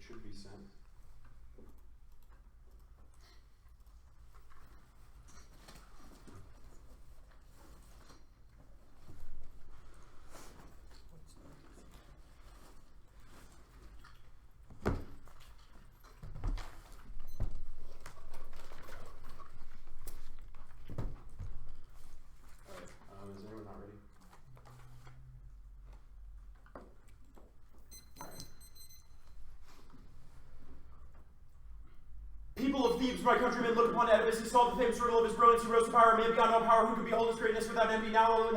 should be sent. Is anyone not ready? People of Thebes, my countrymen, look upon Oedipus. He saw the famous riddle of his brilliance. He rose to power. Man beyond all power, who could behold his greatness without envy? Now,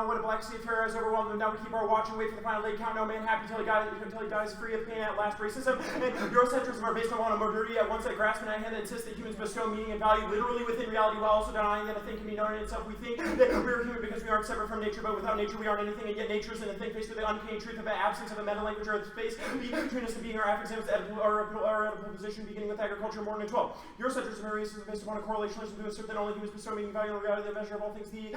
what a black sea of terror has overwhelmed him. Now we keep our watch and wait for the final day. Count no man happy until he dies free of pain at last. Racism and Eurocentrism are based on modernity. At once I grasp and I hand that insist that humans bestow meaning and value literally within reality, while also denying that a thing can be known in itself. We think that we are human because we aren't separate from nature, but without nature we aren't anything, and yet nature is in a thing faced with the uncanny truth of the absence of a meta language or the space between us and being our affixes our edible position, beginning with agriculture, more than 12. Eurocentrism is based upon a correlation to assert that only humans bestow meaning, value, and reality, the measure of all things. The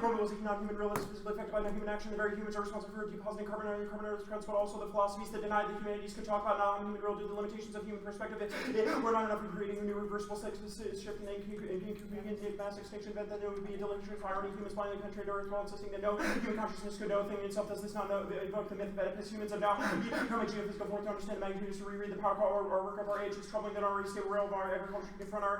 Roman was a non-human realist, physically affected by non-human action. The very humans are responsible for depositing carbon trends, but also the philosophies that denied that humanities could talk about non-human real due to the limitations of human perspective. We're not enough in creating a new reversible shift and inconvenient mass extinction event that it would be a delicious irony. Humans blindly penetrate Earth while insisting that no human consciousness could know a thing in itself. Does this not evoke the myth of Oedipus? Humans have now become a geophysical force to understand the magnitude, to reread the power or work of our age. It's troubling that our already stable realm of our agriculture to confront our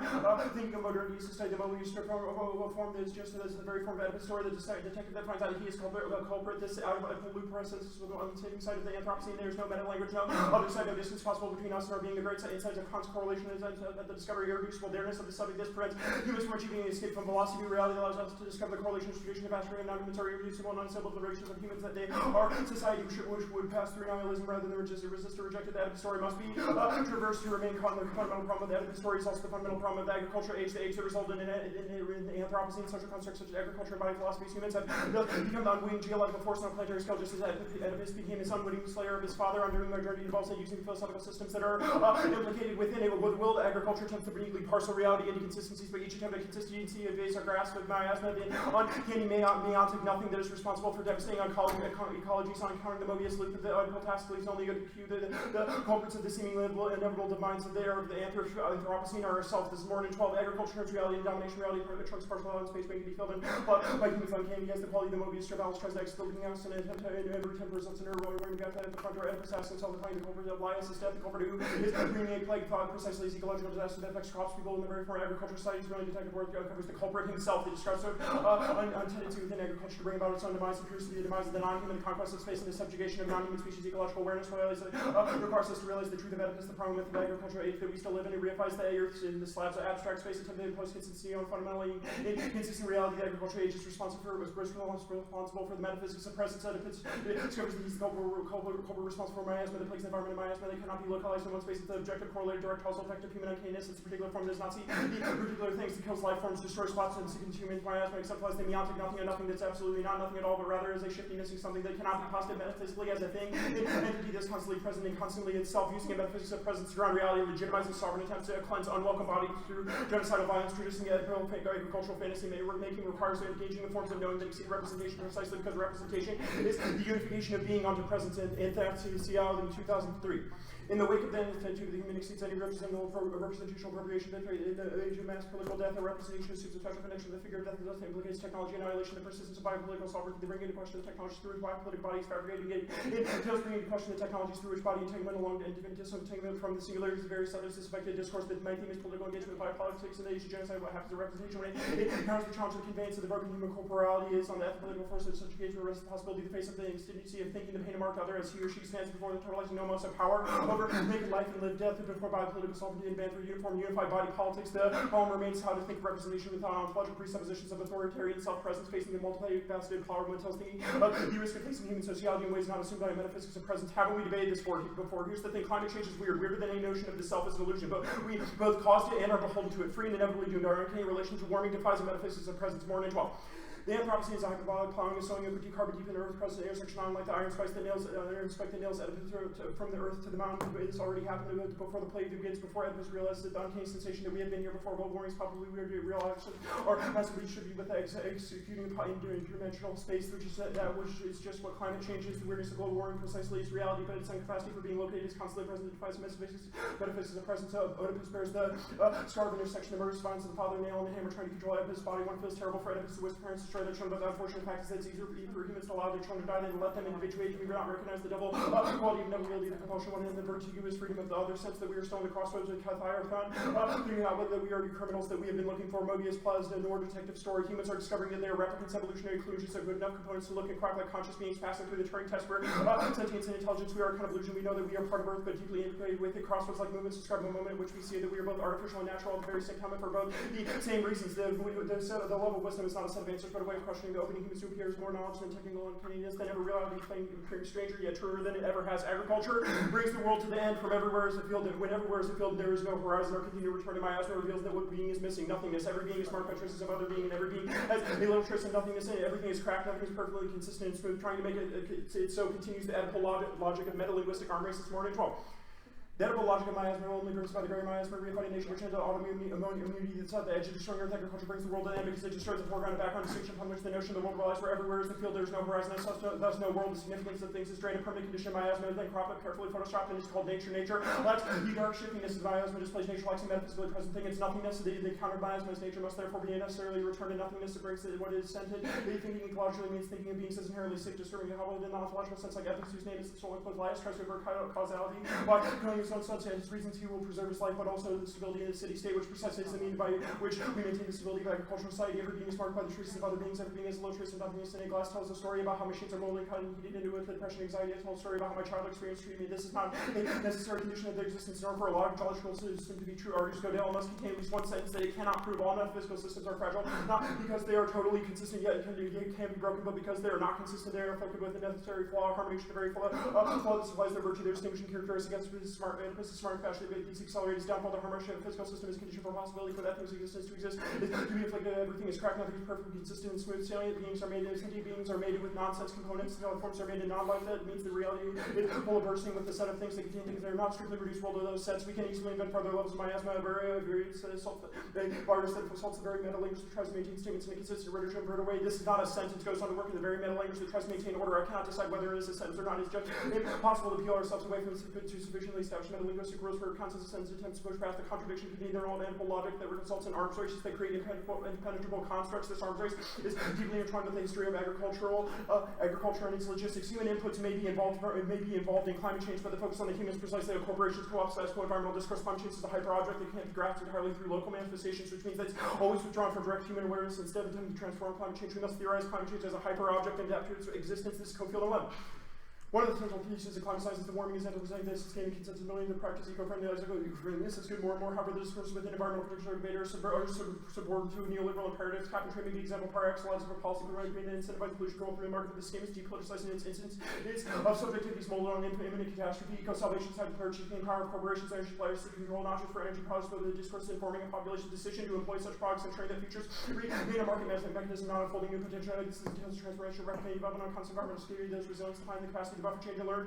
thinking of modernity is to study the moment you strip from a form that is just as the very form of Oedipus story. The detective that finds out that he is culprit, this out of a loop senses with the unsaving side of the Anthropocene. There is no meta language, no other side, no distance possible between us and our being. The great insights of constant correlation is that the discovery of irreducible dareness of the subject. This prevents humans from achieving an escape from velocity. Reality allows us to discover the correlation tradition of astray and non-humans are irreducible and unassailable to the ratios of humans that they are. Society which would pass through nihilism rather than resist or reject the Oedipus story must be traversed to remain caught in the fundamental problem of the Oedipus story. Is also the fundamental problem of the agricultural age, the age that resulted in Anthropocene, social constructs such as agriculture and body philosophies. Humans have become the unwitting geological force on a planetary scale, just as Oedipus became his unwitting slayer of his father. Undoing modernity involves using philosophical systems that are implicated within it. With will, agriculture tends to neatly parcel reality into consistencies, but each attempt at consistency evades our grasp of miasma, the uncanny meiotic nothing that is responsible for devastating ecologies. On encountering the Mobius loop of the article task leaves only to cue the culprits of the seemingly inevitable demise of the era of the Anthropocene are ourselves. This is more than 12 agriculture turns reality and domination reality. Trunks partial out in space waiting to be filled in by humans uncanny. He has the quality of the Mobius strip. Alice tries to exit the leaking house and every temper results in her wearing the at the front door. Oedipus asks himself to find the culprit of Linus' death. The culprit who is bringing a plague thought precisely as ecological disaster that affects crops, people in the very form of agriculture. Society's growing detective work covers the culprit himself. He describes her tendency within agriculture to bring about its own demise. Appears to be the demise of the non-human, the conquest of space, and the subjugation of non-human species. Ecological awareness requires us to realize the truth of Oedipus, the problem with the agricultural age that we still live in. It reifies the earth in the slabs of abstract space, attempting to impose consistency on fundamentally inconsistent reality. The agricultural age is responsible for the metaphysics of presence. Oedipus discovers that he's the culprit responsible for miasma, the plagues the environment of miasma. They cannot be localized in one space. It's the objective, correlated, direct causal effect of human uncanness. It's a particular form that does not see particular things that kills life forms, destroys spots, and seeks humans miasma, except as the meiotic nothing and nothing that's absolutely not nothing at all, but rather as a shifty missing something that cannot be posited metaphysically as a thing, an entity that's constantly present and constantly itself, using a metaphysics of presence to ground reality, legitimizing sovereign attempts to cleanse unwelcome bodies through genocidal violence, traditionally agricultural fantasy making requires engaging in forms of knowing that exceed representation precisely because representation is the unification of being onto presence in Theocracy in 2003. In the wake of the attitude of the human exceeds any representational appropriation in the age of mass political death, a representation assumes a special connection to the figure of death that thus implicates technology annihilation, the persistence of biopolitical sovereignty. They bring into question the technologies through which biopolitical bodies fabricating it entails bringing into question the technologies through which body entanglement along disentanglement from the singularities of various others. Suspected discourse that my theme is political engagement with biopolitics in the age of genocide. What happens to representation when it encounters the challenge of the conveyance of the broken human corporality is on the ethical force of such engagement rests the possibility to face of the instinctivity of thinking the pain of marked other as he or she stands before the totalizing nomos of power over naked life and live death before biopolitical sovereignty and ban through unified body politics. The problem remains how to think of representation without ontological presuppositions of authoritarian self-presence facing the multifaceted power until thinking of the risk of facing human sociology in ways not assumed by a metaphysics of presence. Haven't we debated this before? Here's the thing, climate change is weird, weirder than any notion of the self as an illusion, but we both caused it and are beholden to it, free and inevitably doomed. Our uncanny relation to warming defies a metaphysics of presence. More than 12. The Anthropocene is a hyperbolic plowing and sowing of carbon deep in the earth, present intersection on like the iron spike that nails Oedipus from the earth to the mountain. This already happened before the plague begins, before Oedipus realized the uncanny sensation that we had been here before. Global warming is probably weird to realize, or massively should be with executing interdimensional space, which is just what climate change is. The weirdness of global warming precisely is reality, but its incapacity for being located is constantly present that defies metaphysics. Metaphysics is the presence of Oedipus bears the scar of intersection, the murder spines of the father, nail, and the hammer trying to control Oedipus' body. One feels terrible for Oedipus to wish parents destroy their children, but the unfortunate fact is that it's easier for humans to allow their children to die than to let them individuate. We do not recognize the double quality of never-wieldy the compulsion, one in the vertigo is freedom of the other, sense that we are still on the crossroads of Cathiathon, figuring out whether we are the criminals that we have been looking for. Mobius Plus, the Nord detective story. Humans are discovering that they are replicants, evolutionary conclusions are good enough components to look and crack like conscious beings passing through the Turing test for sentience and intelligence. We are a kind of illusion. We know that we are part of Earth, but deeply integrated with it. Crossroads like movements describe a moment in which we see that we are both artificial and natural at the very same time, for both the same reasons. The level of wisdom is not a set of answers, but a way of questioning the opening human soup. Here is more knowledge than technical uncanniness than ever reality, playing stranger yet truer than it ever has. Agriculture brings the world to the end. From everywhere is a field, and when everywhere is a field, there is no horizon. Our continued return to miasma reveals that what being is missing. Nothingness. Every being is marked by traces of other being, and every being has a little trace of nothingness in it. Everything is cracked. Nothing is perfectly consistent and smooth. Trying to make it so continues the Oedipal logic of metalinguistic arm race this morning. 12. The Oedipal logic of miasma only brings about the very miasma, reified nation, which ends autoimmunity that's at the edge of destroying Earth. Agriculture brings the world to the end because it destroys the foreground and background distinction upon which the notion of the world relies. Where everywhere is the field, there is no horizon, thus no world. The significance of things is drained. A permanent condition of miasma, then cropped up, carefully photoshopped, and it's called nature. Nature lacks the dark shiftiness of miasma, displays nature lacks a metaphysically present thing. It's nothingness. The counter miasma is nature must therefore be necessarily returned to nothingness. It brings what is scented. The thinking ecologically means thinking of beings as inherently sick, disturbing, and hobbled in the ontological sense, like ethics, whose name is the soul and Lias tries to avert causality by killing his own son. His reasons he will preserve his life, but also the stability of the city state, which precisely is the means by which we maintain the stability of agricultural society. Every being is marked by the traces of other beings. Every being is a low trace of nothingness. And Glass tells a story about how machines are molded, cut, and heated into it. Depression, anxiety. I told a story about how my child experienced treatment. This is not a necessary condition of their existence, nor for a logical system to be true. Argus Godel must contain at least one sentence that it cannot prove all metaphysical systems are fragile, not because they are totally consistent, yet can be broken, but because they are not consistent. They are afflicted with the necessary flaw, harmony, the very flaw that supplies their virtue, their distinguishing characteristics against the smart fashion. These accelerates downfall. The harmony of the physical system is conditioned for possibility for that thing's existence to exist. To be afflicted, everything is cracked, nothing is perfectly consistent and smooth. Salient beings are made, sentient beings are made with nonsense components. The forms are made in non-life. That means the reality is full of bursting with the set of things that contain things that are not strictly reducible to those sets. We can easily invent further levels of miasma, virus that assaults the very meta language that tries to maintain statements in a consistent literature and away. This is not a sentence, goes on to work in the very meta language that tries to maintain order. I cannot decide whether it is a sentence or not. It's just impossible to peel ourselves away from sufficiently established meta-linguistic rules for concepts of sentence attempts to push past the contradiction between their own ample logic that results in arms races that create impenetrable constructs. This arms race is deeply intertwined with the history of agriculture and its logistics. Human inputs may be involved in climate change, but the focus on the humans precisely on corporations, co-ops, co-environmental discourse. Climate change is a hyper-object that can't be grasped entirely through local manifestations, which means that it's always withdrawn from direct human awareness. Instead of attempting to transform climate change, we must theorize climate change as a hyper-object and adapt to its existence. This is Cofield 11. One of the central pieces of climate science is the warming is anthropogenic. This is gaining consensus millions to practice eco-friendly. This is good more and more. However, the discourse within environmental particular debaters are subordinate to neoliberal imperatives. Cap and trade may be example par excellence of a policy provided to incentivize pollution control through the market. This scheme is depoliticized in its instance. It is of subjectivities molded on imminent catastrophe. Eco-salvation side declared chiefly in power of corporations, energy suppliers to control not just for energy products, but the discourse informing a population decision to employ such products and train that features remain a market management mechanism, not unfolding new potentialities. This is intense transformation, replicating development on constant environmental security. There's resilience to find the capacity to buffer change and learn.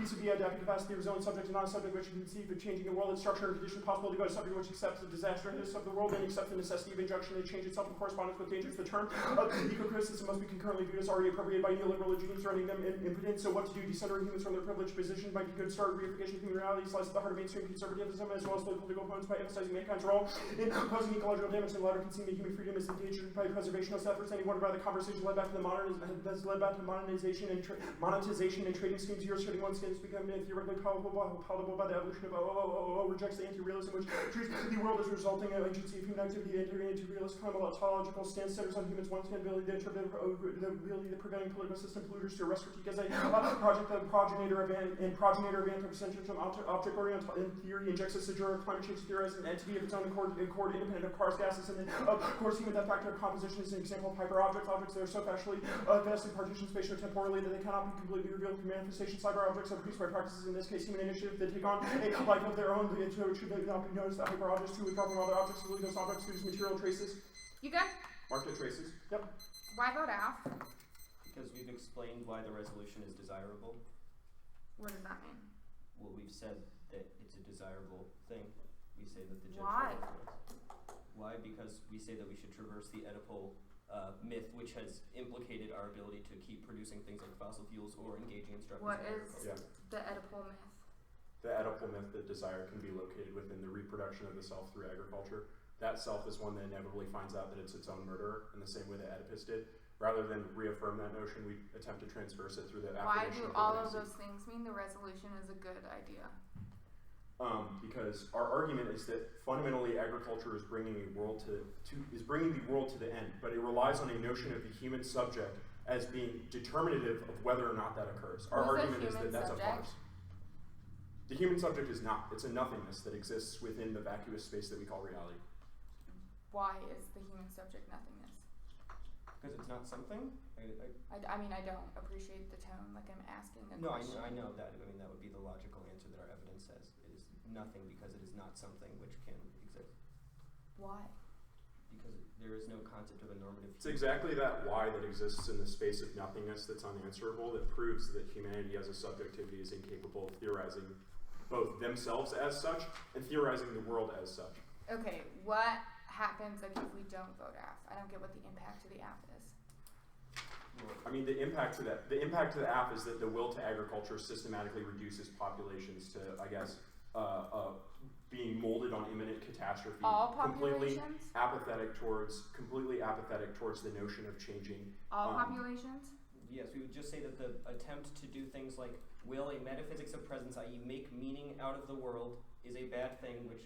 Vis-a-vis adaptive capacity, resilient subject to non-subject, which can conceive of changing the world, its structure and condition possible to go to subject which accepts the disastrous of the world and accepts the necessity of injunction to change itself in correspondence with dangers. The term eco-criticism must be concurrently viewed as already appropriated by neoliberal regimes, rendering them impotent. So what to do? Decentering humans from their privileged position might be good start. Reification of human reality slices at the heart of mainstream conservatism as well as political opponents by emphasizing mankind's role in causing ecological damage and latter conceding that human freedom is endangered by preservationist efforts. Any wonder why the conversation led back to monetization and trading schemes. Yours trading one skins become theoretically palatable by the evolution of rejects the anti-realism which treats the world as resulting in agency of human activity. Entering into realist climatological stance centers on humans' one ability to interpret the ability of the prevailing political system polluters to arrest critique as a project of progenitor of anthropocentrism. Object-oriented in theory injects a secure climate change theory as an entity of its own accord independent of cars, gases, and then of course human that factor of composition is an example of hyper-objects. Objects that are so factually vastly partitioned spatio-temporally that they cannot be completely revealed through manifestation. Cyber objects are produced by practices, in this case human initiative, that take on a life of their own. It should not be noticed that hyper objects too, with proper other objects, those objects whose material traces. You good? Mark the traces. Yep. Why vote F? Because we've explained why the resolution is desirable. What does that mean? Well, we've said that it's a desirable thing. We say that the judge. Why? Why? Because we say that we should traverse the Oedipal myth, which has implicated our ability to keep producing things like fossil fuels or engaging in structures. What is the Oedipal myth? The Oedipal myth that desire can be located within the reproduction of the self through agriculture. That self is one that inevitably finds out that it's its own murderer in the same way that Oedipus did. Rather than reaffirm that notion, we attempt to transverse it through the Why affirmation. do all of those things mean the resolution is a good idea? Because our argument is that fundamentally agriculture is bringing the world to the end, but it relies on a notion of the human subject as being determinative of whether or not that occurs. Our argument is that that's a farce. The human subject is not. It's a nothingness that exists within the vacuous space that we call reality. Why is the human subject nothingness? Because it's not something? I mean, I don't appreciate the tone, like I'm asking a question. I know that. I mean, that would be the logical answer that our evidence says. It is nothing because it is not something which can exist. Why? Because there is no concept of a normative. It's exactly that why that exists in the space of nothingness that's unanswerable that proves that humanity as a subjectivity is incapable of theorizing both themselves as such and theorizing the world as such. Okay, what happens if we don't vote F? I don't get what the impact to the F is. I mean, the impact to the app is that the will to agriculture systematically reduces populations to, I guess, being molded on imminent catastrophe. All populations? Completely apathetic towards the notion of changing. All populations? Yes, we would just say that the attempt to do things like will a metaphysics of presence, i.e. make meaning out of the world, is a bad thing, which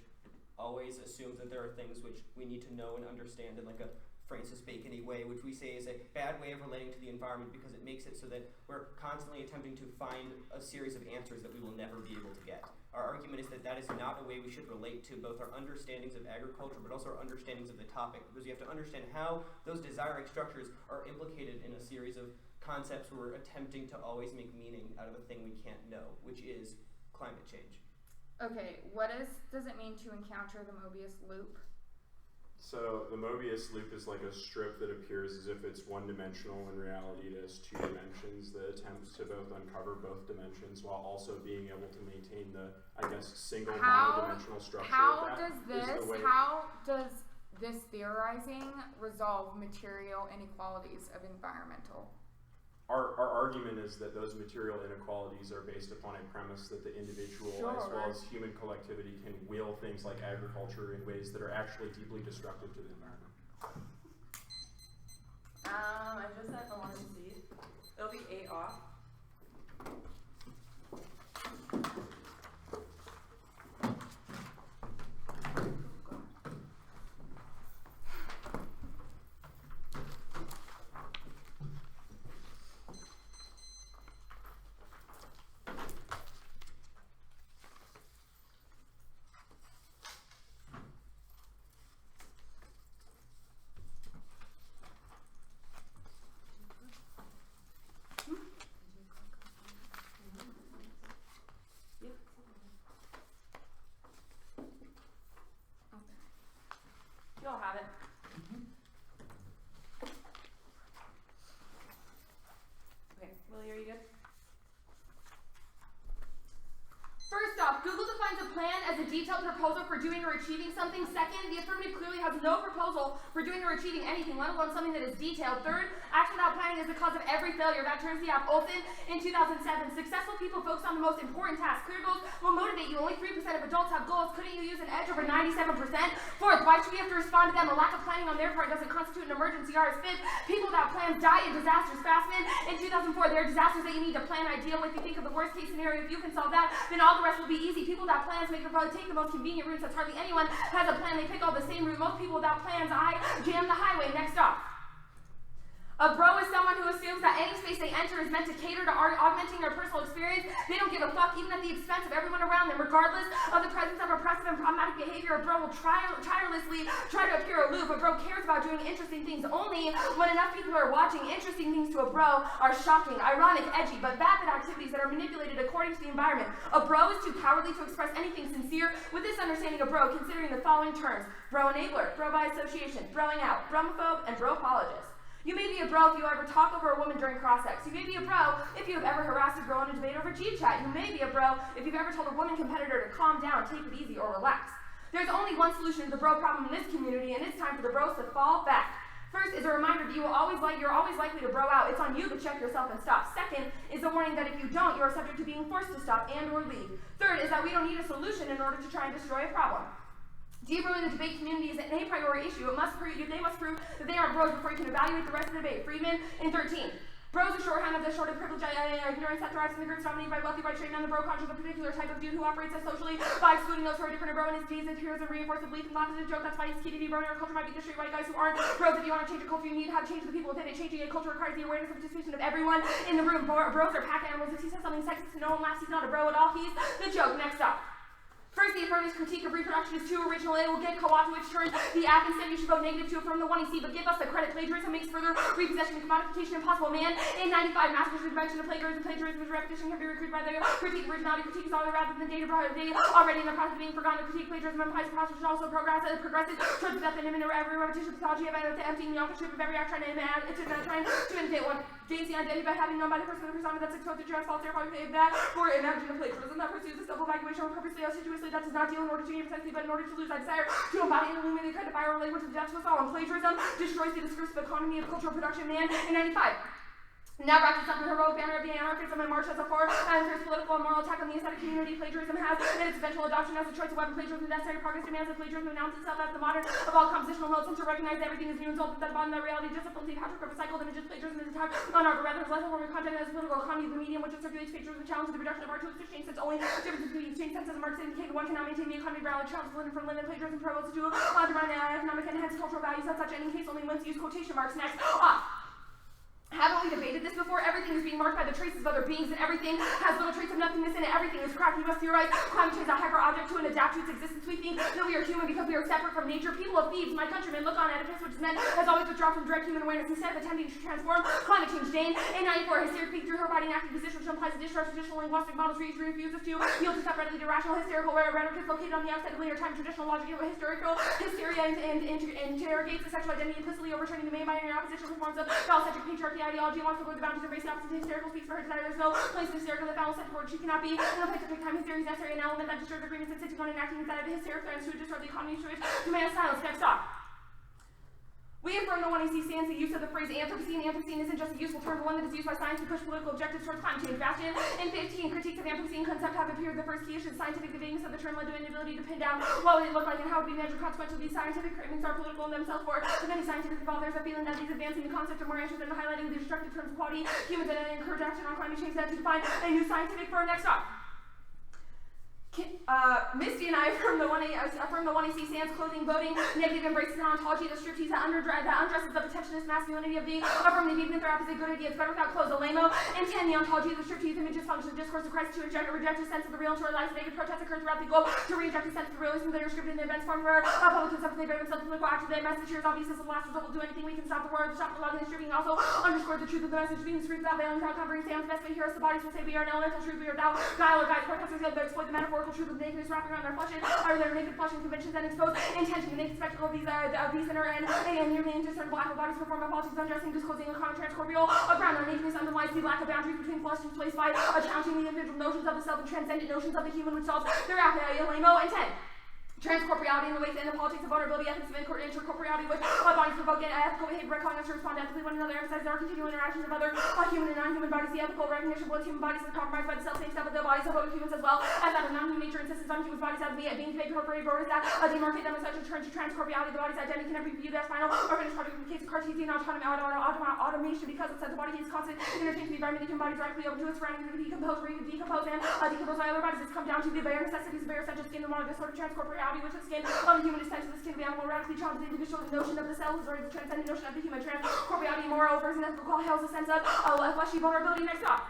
always assumes that there are things which we need to know and understand in like a Francis Bacon-y way, which we say is a bad way of relating to the environment because it makes it so that we're constantly attempting to find a series of answers that we will never be able to get. Our argument is that that is not a way we should relate to both our understandings of agriculture but also our understandings of the topic, because you have to understand how those desiring structures are implicated in a series of concepts where we're attempting to always make meaning out of a thing we can't know, which is climate change. Okay, what does it mean to encounter the Mobius loop? So the Mobius loop is like a strip that appears as if it's one-dimensional. In reality, it has two dimensions that attempts to both uncover both dimensions while also being able to maintain the, I guess, single monodimensional structure. How does this theorizing resolve material inequalities of environmental? Our argument is that those material inequalities are based upon a premise that the individual as well as human collectivity can will things like agriculture in ways that are actually deeply destructive to the environment. I just said I wanted to see. It'll be 8 off. You'll have it. Okay, Willie, are you good? First off, Google defines a plan as a detailed proposal for doing or achieving something. Second, the affirmative clearly has no proposal for doing or achieving anything, let alone something that is detailed. Third, action without planning is the cause of every failure. That turns the app Olson in 2007. Successful people focus on the most important tasks. Clear goals will motivate you. Only 3% of adults have goals. Couldn't you use an edge over 97%? Fourth, why should we have to respond to them? A lack of planning on their part doesn't constitute an emergency. Ours. Fifth, people without plans die in disasters. Fastman in 2004, there are disasters that you need to plan. Ideal, if you think of the worst case scenario, if you can solve that, then all the rest will be easy. People without plans make probably take the most convenient routes. That's hardly anyone has a plan. They pick all the same route. Most people without plans, I jam the highway. Next off. A bro is someone who assumes that any space they enter is meant to cater to augmenting their personal experience. They don't give a fuck, even at the expense of everyone around them. Regardless of the presence of oppressive and problematic behavior, a bro will tirelessly try to appear aloof. A bro cares about doing interesting things only when enough people are watching. Interesting things to a bro are shocking, ironic, edgy, but vapid activities that are manipulated according to the environment. A bro is too cowardly to express anything sincere. With this understanding of bro, considering the following terms: bro enabler, bro by association, broing out, bromophobe, and bro apologist. You may be a bro if you ever talk over a woman during cross-sex. You may be a bro if you have ever harassed a girl in a debate over G-chat. You may be a bro if you've ever told a woman competitor to calm down, take it easy, or relax. There's only one solution to the bro problem in this community, and it's time for the bros to fall back. First is a reminder that you're always likely to bro out. It's on you to check yourself and stop. Second is a warning that if you don't, you are subject to being forced to stop and or leave. Third is that we don't need a solution in order to try and destroy a problem. Debroing the debate community is an a priori issue. They must prove that they aren't bros before you can evaluate the rest of the debate. Friedman in 13. Bros are shorthand of the short and privileged ignorance that thrives in the groups dominated by wealthy, by trading on the bro conscious, a particular type of dude who operates as socially by excluding those who are different. A bro and his deeds and heroes and reinforce the belief and laughs is a joke. That's why it's key to debroing our culture might be the straight white guys who aren't bros. If you want to change a culture, you need to have change the people within it. Changing a culture requires the awareness and participation of everyone in the room. Bros are pack animals. If he says something sexist to no one laughs, he's not a bro at all. He's the joke. Next up. First, the affirmative's critique of reproduction is too original. It will get co-opted, which turns the app. Instead, you should vote negative to affirm the one you see, but give us the credit. Plagiarism makes further repossession and commodification impossible. Man, in 95, master's invention of plagiarism. Plagiarism is repetition can be recruited by the critique of originality. Critique is all rather than data already in the process of being forgotten. The critique plagiarism implies process also progresses towards death and imminent every repetition pathology of emptying the authorship of every act trying to imitate one. Gains the identity by having known by the person of the persona that's exposed to trust, false, therefore that, or imagine a plagiarism that pursues a self-evaluation or purposely, assiduously, that does not deal in order to gain precisely, but in order to lose. I desire to embody and illuminate the kind of fire language of death to us all. And plagiarism destroys the discursive economy of cultural production. Man, in 95. Now wrapped itself in the heroic banner of the anarchism and march as a force and fierce political and moral attack on the aesthetic community. Plagiarism has, in its eventual adoption as a choice of weapon, plagiarism necessary progress demands that plagiarism announce itself as the modern of all compositional modes, and to recognize everything is new and result that bottom that reality discipline, Patrick or recycled images. Plagiarism is attack on art, but rather as less a form of content as political economy of the medium which it circulates. Plagiarism challenges the production of art to its exchange sense. Only difference between exchange sense as Marx indicated one cannot maintain the economy of reality. Challenges linen from linen. Plagiarism promotes to undermine economic and hence cultural values as such. Any case only once use quotation marks. Next. Haven't we debated this before? Everything is being marked by the traces of other beings, and everything has little trace of nothingness in it. Everything is cracked. We must theorize climate change is a hyper object to and adapt to its existence. We think that we are human because we are separate from nature. People of Thebes, my countrymen, look on Oedipus, which is meant has always withdrawn from direct human awareness instead of attempting to transform climate change. Jane, in 94, hysteria peaked through her writing active position, which implies a distrust traditional linguistic models refuses to yield to separately irrational hysterical where rhetoric is located on the outside of linear time. Traditional logic of hysterical hysteria and interrogates the sexual identity implicitly overturning the main binary opposition to forms of phallocentric patriarchy ideology and wants to the boundaries of race and opposite. Hysterical speaks for her desire. There's no place in hysterical that phallocentric word she cannot be. No place to take time. Hysteria is necessary, an element that disturbs agreements and sitting on enacting inside of the hysterical and to disrupt the economy to demand silence. Next up. We affirm the one AC stands the use of the phrase Anthropocene. Anthropocene isn't just a useful term, but one that is used by science to push political objectives towards climate change. Bastion in 15, critiques of Anthropocene concept have appeared. The first key issue is scientific. The vagueness of the term led to an inability to pin down what would it look like and how it would be measured. Consequently, these scientific cravings are political in themselves. For many scientific involved, there's a feeling that these advancing the concept are more interested in highlighting the destructive terms of quality, humans, and encourage action on climate change that to define a new scientific firm. Next up. Misty and I affirm the 1AC stands clothing, voting, negative embraces an ontology of the striptease that undresses the protectionist masculinity of the affirmative even if their opposite good ideas better without clothes. A lame-o. And 10, the ontology of the striptease images function of discourse of Christ to reject a sense of the real and to our lives. Naked protests occur throughout the globe to reject a sense of the realism that are scripted in the events form where public consumption they bear themselves political action. Their message here is obvious as the last result will do anything we can stop the war, stop the logging and stripping, also underscore the truth of the message being screwed without veiling, without covering. Sam's best way here is the bodies will say we are an elemental truth, we are doubt, guile, or guys, protesters that exploit the metaphorical truth of nakedness wrapping around their flesh or their naked flesh and conventions and expose intention. The naked spectacle of these inner and nearly indiscernible black bodies perform a politics undressing, disclosing a common transcorporeal ground. Our nakedness underlies the lack of boundaries between flesh and place by challenging the individual notions of the self and transcendent notions of the human which solves their lame-o. And 10. Transcorporeality in the ways and the politics of vulnerability, ethics of intercorporeality, which bodies provoke ethical behavior, calling us to respond ethically one another, emphasizes our continual interactions of other human and non-human bodies. The ethical recognition of both human bodies is compromised by the self-same stuff of the bodies of other humans as well as that of non-human nature insists on human bodies as being incorporated borders that demarcate them as such in turn to transcorporeality. The body's identity can never be viewed as final or finished product in the case of Cartesian automation because it says the body is constant interchange with the environment. The human body directly open to its surroundings and decompose and decompose by other bodies. It's come down to the bare necessities of bare such as skin and water. This sort of transcorporeality reality which the skin of the human is to the skin of the animal, radically challenges the individual notion of the self, or the transcendent notion of the human corporeality, moral versus ethical held a sense of fleshy vulnerability. Next up.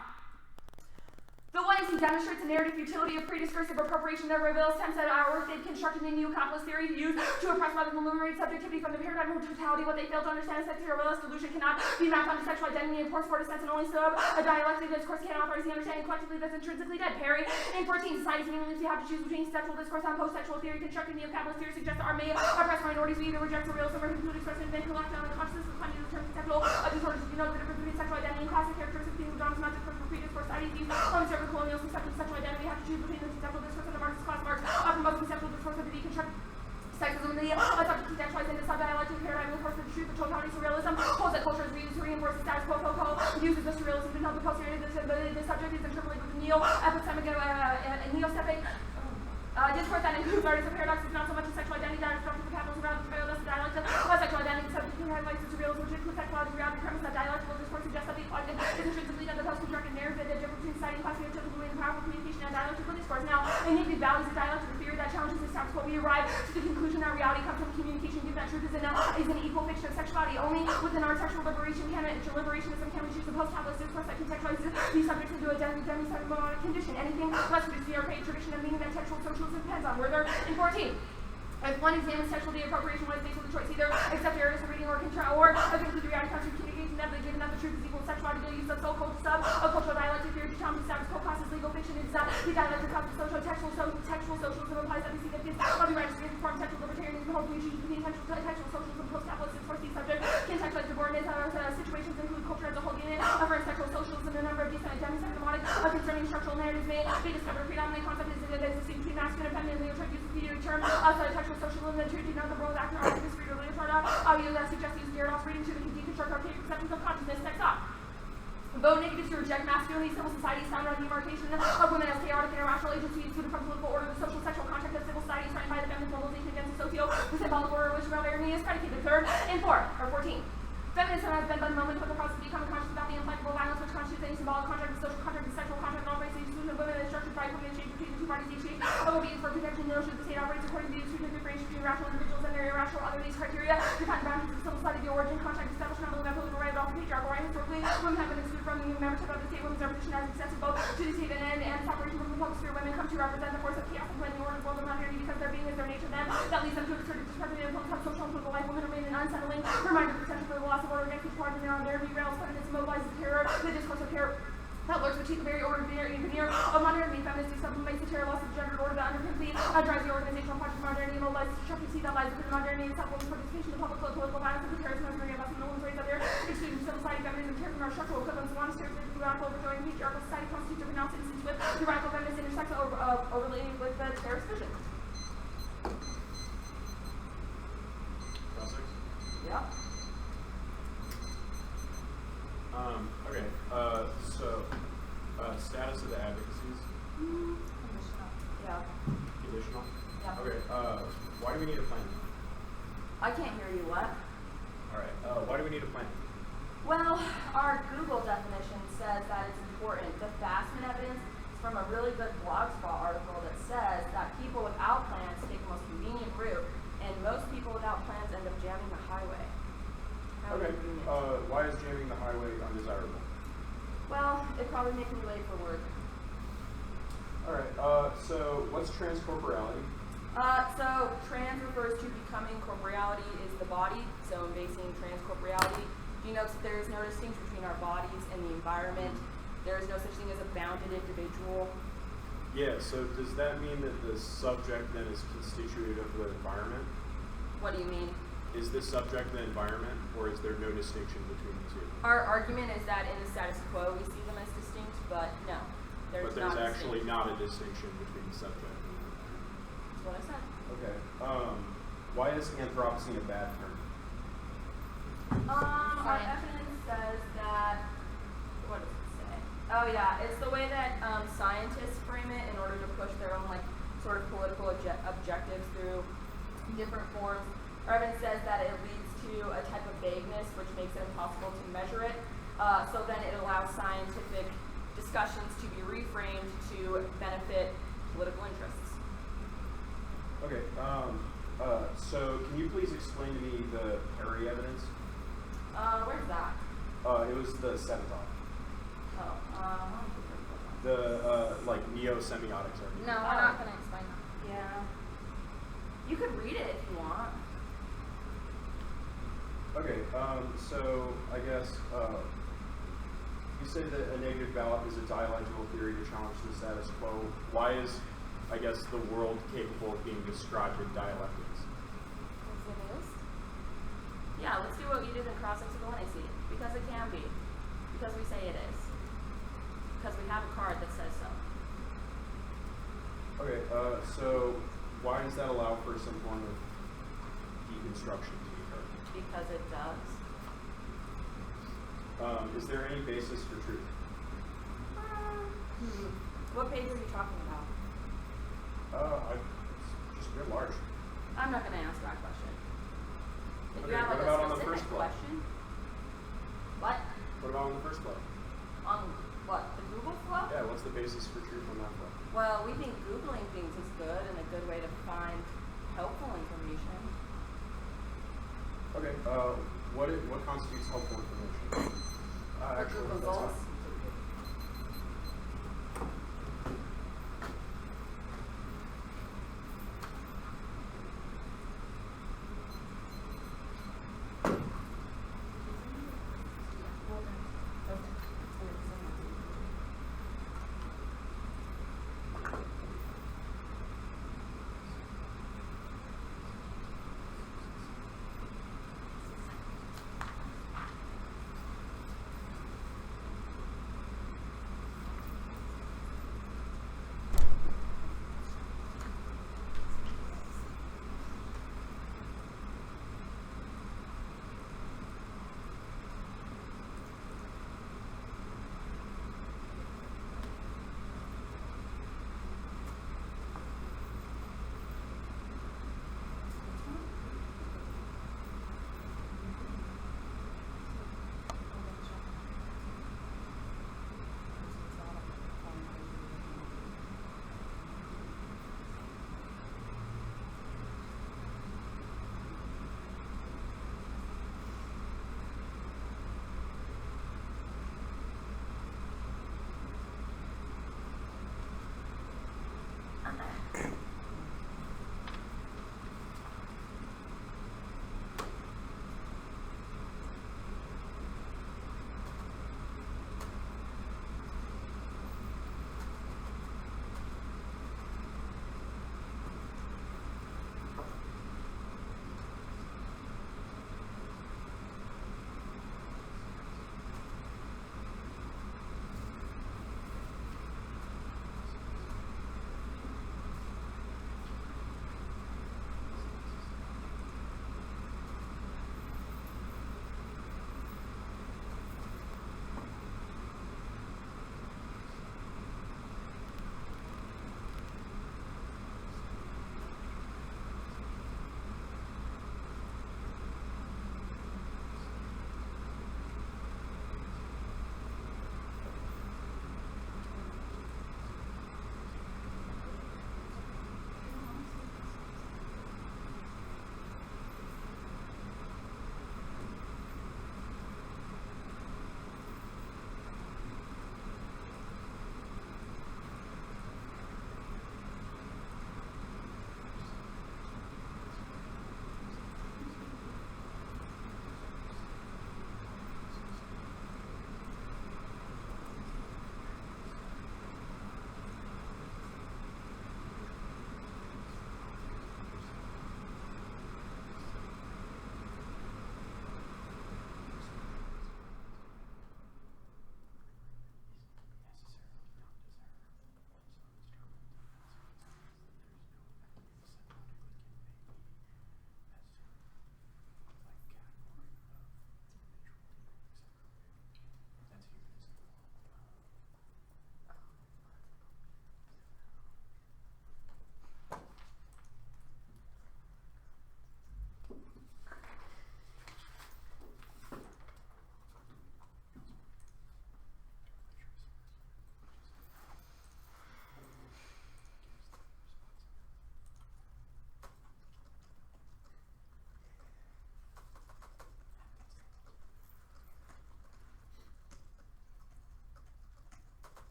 The one is he demonstrates the narrative futility of prediscursive appropriation that reveals attempts at our they've constructed a new capitalist theory used to oppress rather than liberate subjectivity from the paradigm of totality. What they fail to understand is that realist delusion cannot be mapped onto sexual identity and force for a sense and only so a dialectic discourse can authorize the understanding collectively that's intrinsically dead. Perry, in 14, societies meaninglessly have to choose between sexual discourse and post-sexual theory. Constructing neo-capitalist theory suggests that our may oppress minorities. We either reject the realism or conclude expression and then collect on the consciousness of finding the terms sexual disorders. You know the difference between sexual identity and classic characteristics being John's not different from prediscourse societies use conservative colonial conception of sexual identity. We have to choose between the conceptual discourse and the Marxist class marks promotes conceptual discourse of the deconstruct sexism and the subject contextualized into sub-dialectic paradigm of course the truth of totality surrealism holds that culture is used to reinforce the status quo uses the surrealism to help the posterior the subject is interpolated with the neo-epistemic and neo-stepic discourse that includes artists of paradox is not so much a sexual identity that is structured for capitalism rather than surrealist dialectic sexual identity subject can highlight the surrealism which includes sexuality reality premise that dialectical discourse suggests that the collective is intrinsically that the post-constructed narrative the difference between society and class and typically in powerful communication and dialectical discourse. Now, in negative values of dialectical theory that challenges the status quo, we arrive to the conclusion that reality comes from communication, given that truth is an equal fiction of sexuality. Only within our sexual liberationism can we choose the post-capitalist discourse that contextualizes these subjects into a demi-cybermonic condition. Anything less would be the archaic tradition of meaning that textual socialism depends on. We're there in 14. If one examines sexual appropriation, one is faced with a choice either accept errors of reading or conclude the reality comes from communication inevitably given that the truth is equal to sexuality. The use of cultural dialectic theory to challenge the status quo classes legal fiction is that the dialectic of textual socialism implies that the significance of the right to reform textual libertarianism holds we choose between textual socialism and post-capitalist discourse. These subjects can textualize subordinate situations include culture as a whole unit of sexual socialism and a number of demi-cybermonic concerning structural narratives may be discovered. A predominant concept is the distinction between masculine and feminine. Leo tried to use the term textual socialism and to denote the role of actor artists reader literature. That suggests use Gerard's reading to deconstruct archaic conceptions of consciousness. Next up. Vote negatives to reject masculinity. Civil society is founded on the demarcation of women as chaotic and irrational agencies excluded from political order. The social sexual contract of civil society is framed by the feminist mobilization against the the symbolic order which irony is predicated. Third and 14. Feminism has been but a moment for the process of becoming conscious about the implacable violence which constitutes any symbolic contract, the social contract, the sexual contract, and all races. The exclusion of women is structured by equity exchange between the two parties. The exchange of obedience for protection. The notion of the state operates according to the exclusion of differentiation between rational individuals and their irrational other these criteria. Define the boundaries of civil society. The origin contract established not only by political right but also patriarchal right. Historically, women have been excluded from the membership of the state. Women's representation has extensive both to the state and separation from the public sphere. Women come to represent the force of chaos and blending order of world of modernity because their being is their nature. Then that leads them to assert a discrepant influence of social and political life. Women remain an unsettling reminder of the potential for the loss of order against each party. On their derails, feminism mobilizes terror, the discourse of terror that lurks between the very order of veneer of modernity. Feminism sublimates the terror loss of gendered order that underpins the drives the organizational project of modernity and mobilizes the structure that lies within modernity itself. Women's participation in the public political violence of the terrorist misery of us and no one's raised up there. Excluding civil society, feminism, terrorism are structural equivalents. One stereotypically radical overthrowing patriarchal society constitutes a pronounced instance with the radical feminist intersects overlaying with the terrorist vision. Yeah. Okay, status of the advocacies? Conditional. Yeah. Conditional? Yeah. Okay, why do we need a plan? I can't hear you, what? Alright, why do we need a plan? Well, our Google definition says that it's important. The Fastman evidence is from a really good Blogspot article that says that people without plans take the most convenient route, and most people without plans end up jamming the highway. Okay, why is jamming the highway undesirable? Well, it probably makes me late for work. Alright, so what's transcorporeality? So trans refers to becoming. Corporeality is the body, so basing transcorporeality denotes that there is no distinction between our bodies and the environment. There is no such thing as a bounded individual. Yeah, so does that mean that the subject then is constituted of the environment? What do you mean? Is the subject the environment, or is there no distinction between the two? Our argument is that in the status quo we see them as distinct, but no, But there's actually not a distinction between the subject and the environment. That's what I said. Okay. Why is anthropocene a bad term? Our evidence says that, what does it say? Oh yeah, it's the way that scientists frame it in order to push their own sort of political objectives through different forms. Our evidence says that it leads to a type of vagueness which makes it impossible to measure it. So then it allows scientific discussions to be reframed to benefit political interests. Okay. So can you please explain to me the Perry evidence? Where's that? It was the seventh off. Oh, The like neo-semiotics argument. No, we're not gonna explain that. yeah. You could read it if you want. Okay. So I guess you say that a negative ballot is a dialectical theory to challenge the status quo. Why is, I guess, the world capable of being described in dialectics? Yes, it is. Yeah, let's do what you did in cross-explainability. Because it can be. Because we say it is. Because we have a card that says so. Okay. So why does that allow for some form of deconstruction to occur? Because it does. Is there any basis for truth? What page are you talking about? Just real large. I'm not going to ask that question. If you Okay, have what like about a on the specific first play? question. What? What about on the first play? On what? The Google flow? Yeah, what's the basis for truth on that play? Well, we think Googling things is good and a good way to find helpful information. Okay. What constitutes helpful information? Actually, Google that's goals. fine.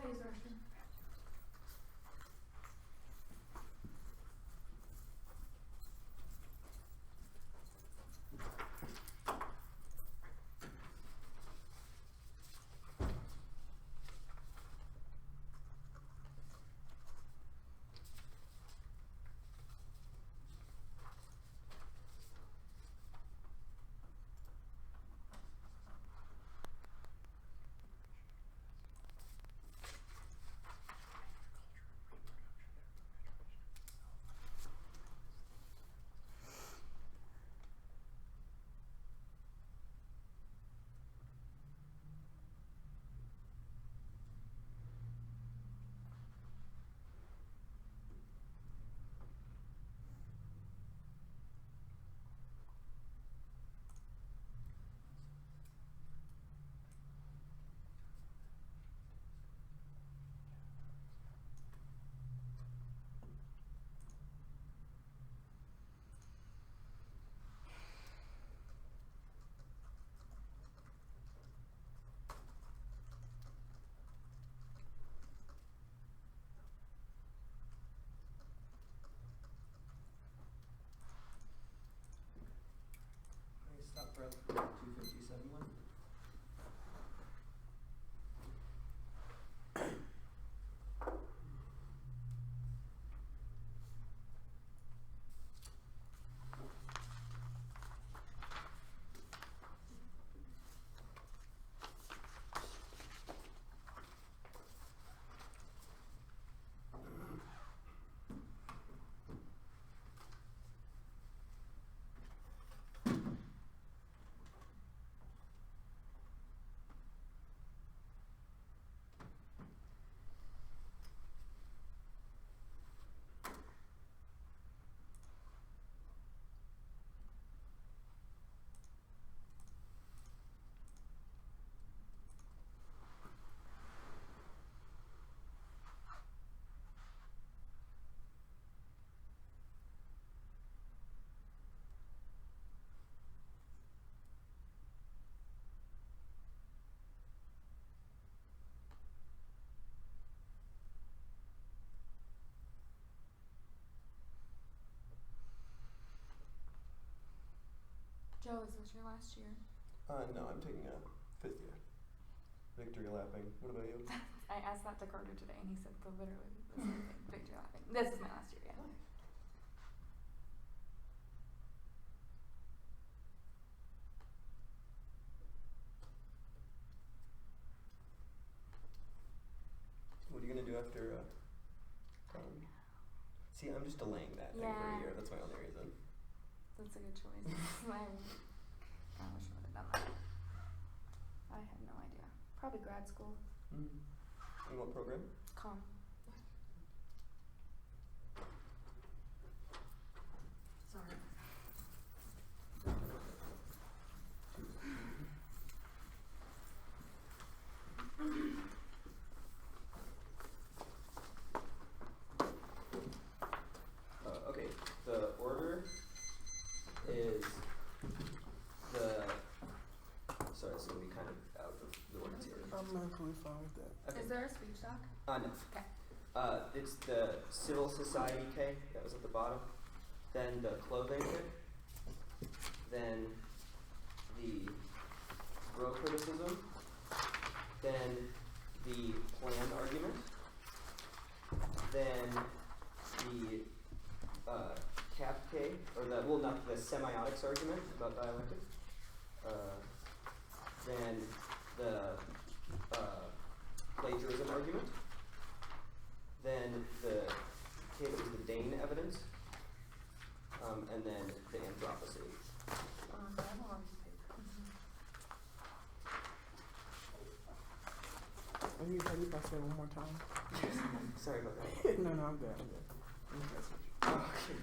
pays version. Stop for 257 one. Joe, is this your last year? No, I'm taking a 5th year. Victory lapping. What about you? I asked that to Carter today, and he said literally the same thing. Victory lapping. This is my last year, yeah. Nice. What are you gonna do after? See, I'm just delaying that thing for a Yeah. year. That's my only reason. That's a good choice. I wish I would have done that. I have no idea. Probably grad school. Mm-hmm. And what program? Com. Sorry. Okay, the order is sorry, this is going to be kind of out of the words here. I'm mentally fine with that. Okay. Is there a speech doc? No. Okay. It's the civil society K that was at the bottom, then the clothing K, then the row criticism, then the plan argument, then the cap K, or not the semiotics argument about dialectic, then the plagiarism argument, then the K that was the Dane evidence, and then the anthropocene. I have a lot of paper. Have you say it one more time? Sorry about that. No, I'm good. I'm good with you. Okay.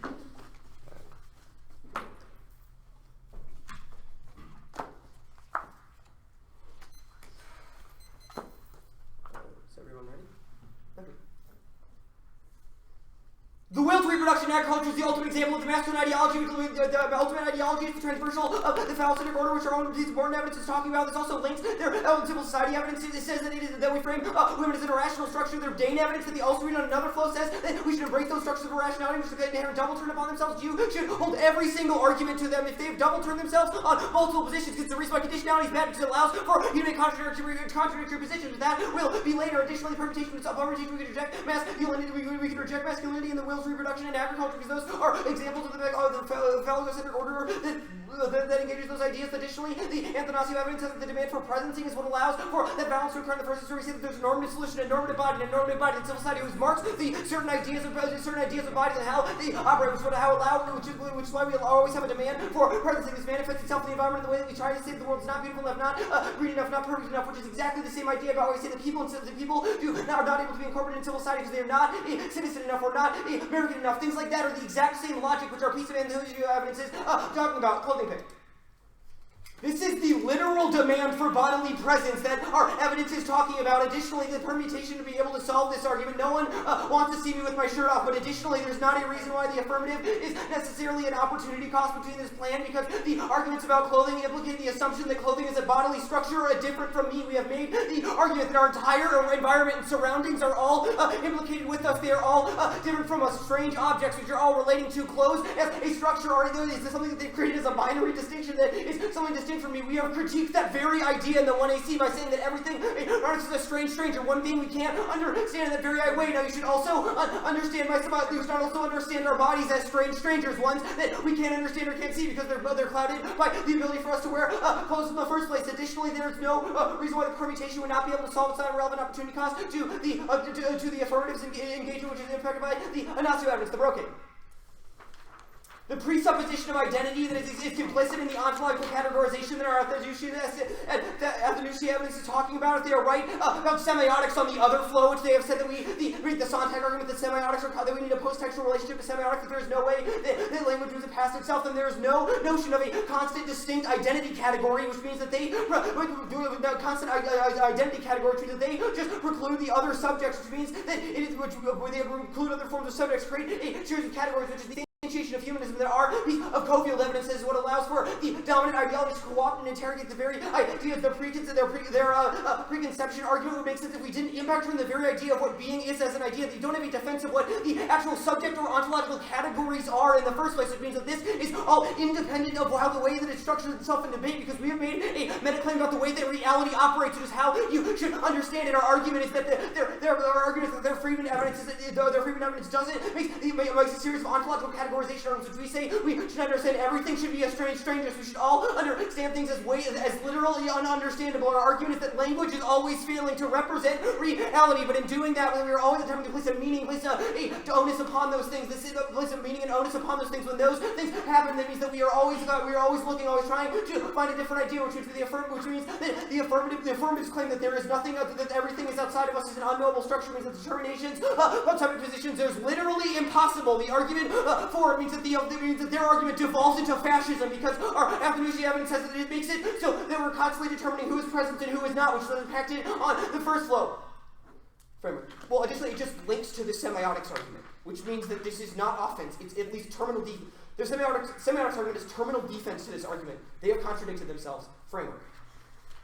Is everyone ready? Okay. The will to reproduction in agriculture is the ultimate example of the masculine ideology. The ultimate ideology is the transversal of the phallocentric order, which our own born evidence is talking about. This also links their civil society evidence. It says that we frame women as an irrational structure. Their Dane evidence that the also read on another flow says that we should embrace those structures of irrationality, which they have double turned upon themselves. You should hold every single argument to them if they've double turned themselves on multiple positions, because the reason why conditionality is bad because it allows for you to make contradictory positions. But that will be later. Additionally, permutation we can reject masculinity. We can reject masculinity in the will's reproduction in agriculture, because those are examples of the phallocentric order that engages those ideas. Additionally, the Anthonosian evidence says that the demand for presencing is what allows for that balance to occur in the first story. We say that there's a normative solution, a normative body, and a normative body in civil society, which marks the certain ideas of bodies and how they operate, which is why we always have a demand for presencing. This manifests itself in the environment in the way that we try to say that the world is not beautiful enough, not green enough, not perfect enough, which is exactly the same idea about why we say that people are not able to be incorporated in civil society because they are not citizen enough or not American enough. Things like that are the exact same logic which our piece of evidence is talking about. Clothing pick. This is the literal demand for bodily presence that our evidence is talking about. Additionally, the permutation to be able to solve this argument. No one wants to see me with my shirt off, but additionally, there's not a reason why the affirmative is necessarily an opportunity cost between this plan, because the arguments about clothing implicate the assumption that clothing is a bodily structure or different from me. We have made the argument that our entire environment and surroundings are all implicated with us. They are all different from us. Strange objects, which are all relating to clothes as a structure, or is this something that they've created as a binary distinction that is something distinct from me? We have critiqued that very idea in the 1AC by saying that everything is a strange stranger, one being we can't understand in that very way. Now you should also understand our bodies as strange strangers, ones that we can't understand or can't see because they're clouded by the ability for us to wear clothes in the first place. Additionally, there is no reason why the permutation would not be able to solve its relevant opportunity cost to the affirmatives engagement, which is impacted by the Anasio evidence, the broken. The presupposition of identity that is implicit in the ontological categorization that our Athanasian evidence is talking about. If they are right about semiotics on the other flow, which they have said that read the Sontag argument that semiotics are that we need a post-textual relationship to semiotics, that there is no way that language moves past itself, then there is no notion of a constant, distinct identity category, which means that they constant identity category, which means that they just preclude the other subjects, which means that they preclude other forms of subjects, create a series of categories, which is the of humanism. There are piece of Cofield evidence is what allows for the dominant ideology to co-opt and interrogate the very idea of their preconception. Argument would make sense if we didn't impact on the very idea of what being is as an idea, that you don't have a defense of what the actual subject or ontological categories are in the first place. It means that this is all independent of how the way that it structures itself in debate, because we have made a meta-claim about the way that reality operates, which is how you should understand it. Our argument is that their argument is that their Friedman evidence doesn't makes a series of ontological categories, which we say we should understand everything should be a strange stranger. So we should all understand things as literally ununderstandable. Our argument is that language is always failing to represent reality, but in doing that, we are always attempting to place a meaning, place a onus upon those things. This is a place of meaning and onus upon those things. When those things happen, that means that we are always looking, always trying to find a different idea, which means that the affirmatives claim that there is nothing, that everything is outside of us is an unknowable structure, means that determinations of subject positions is literally impossible. The argument for it means that their argument devolves into fascism, because our Athanasian evidence says that it makes it so that we're constantly determining who is present and who is not, which is impacted on the first flow framework. Well, additionally, it just links to the semiotics argument, which means that this is not offense, it's at least terminal defense. The semiotics argument is terminal defense to this argument. They have contradicted themselves. Framework.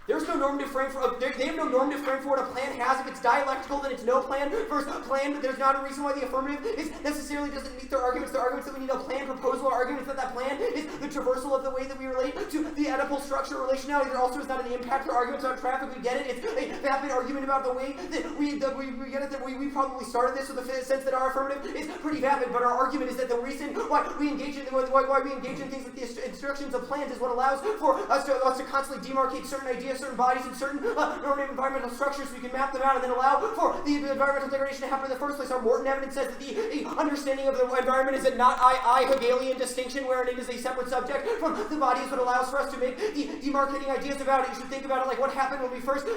There's no normative frame for they have no normative frame for what a plan has. If it's dialectical, then it's no plan versus plan, but there's not a reason why the affirmative is necessarily doesn't meet their arguments. Their arguments that we need a plan proposal are arguments that plan is the traversal of the way that we relate to the Oedipal structure relationality. There also is not an impact for arguments on traffic. We get it. It's a vapid argument about the way that we get it, that we probably started this with the sense that our affirmative is pretty vapid, but our argument is that the reason why we engage in things like the instructions of plans is what allows for us to constantly demarcate certain ideas, certain bodies, and certain normative environmental structures, so we can map them out and then allow for the environmental degradation to happen in the first place. Our Morton evidence says that the understanding of the environment is a not Hegelian distinction, wherein it is a separate subject from the body, is what allows for us to make the demarcating ideas about it. You should think about it like what happened when we first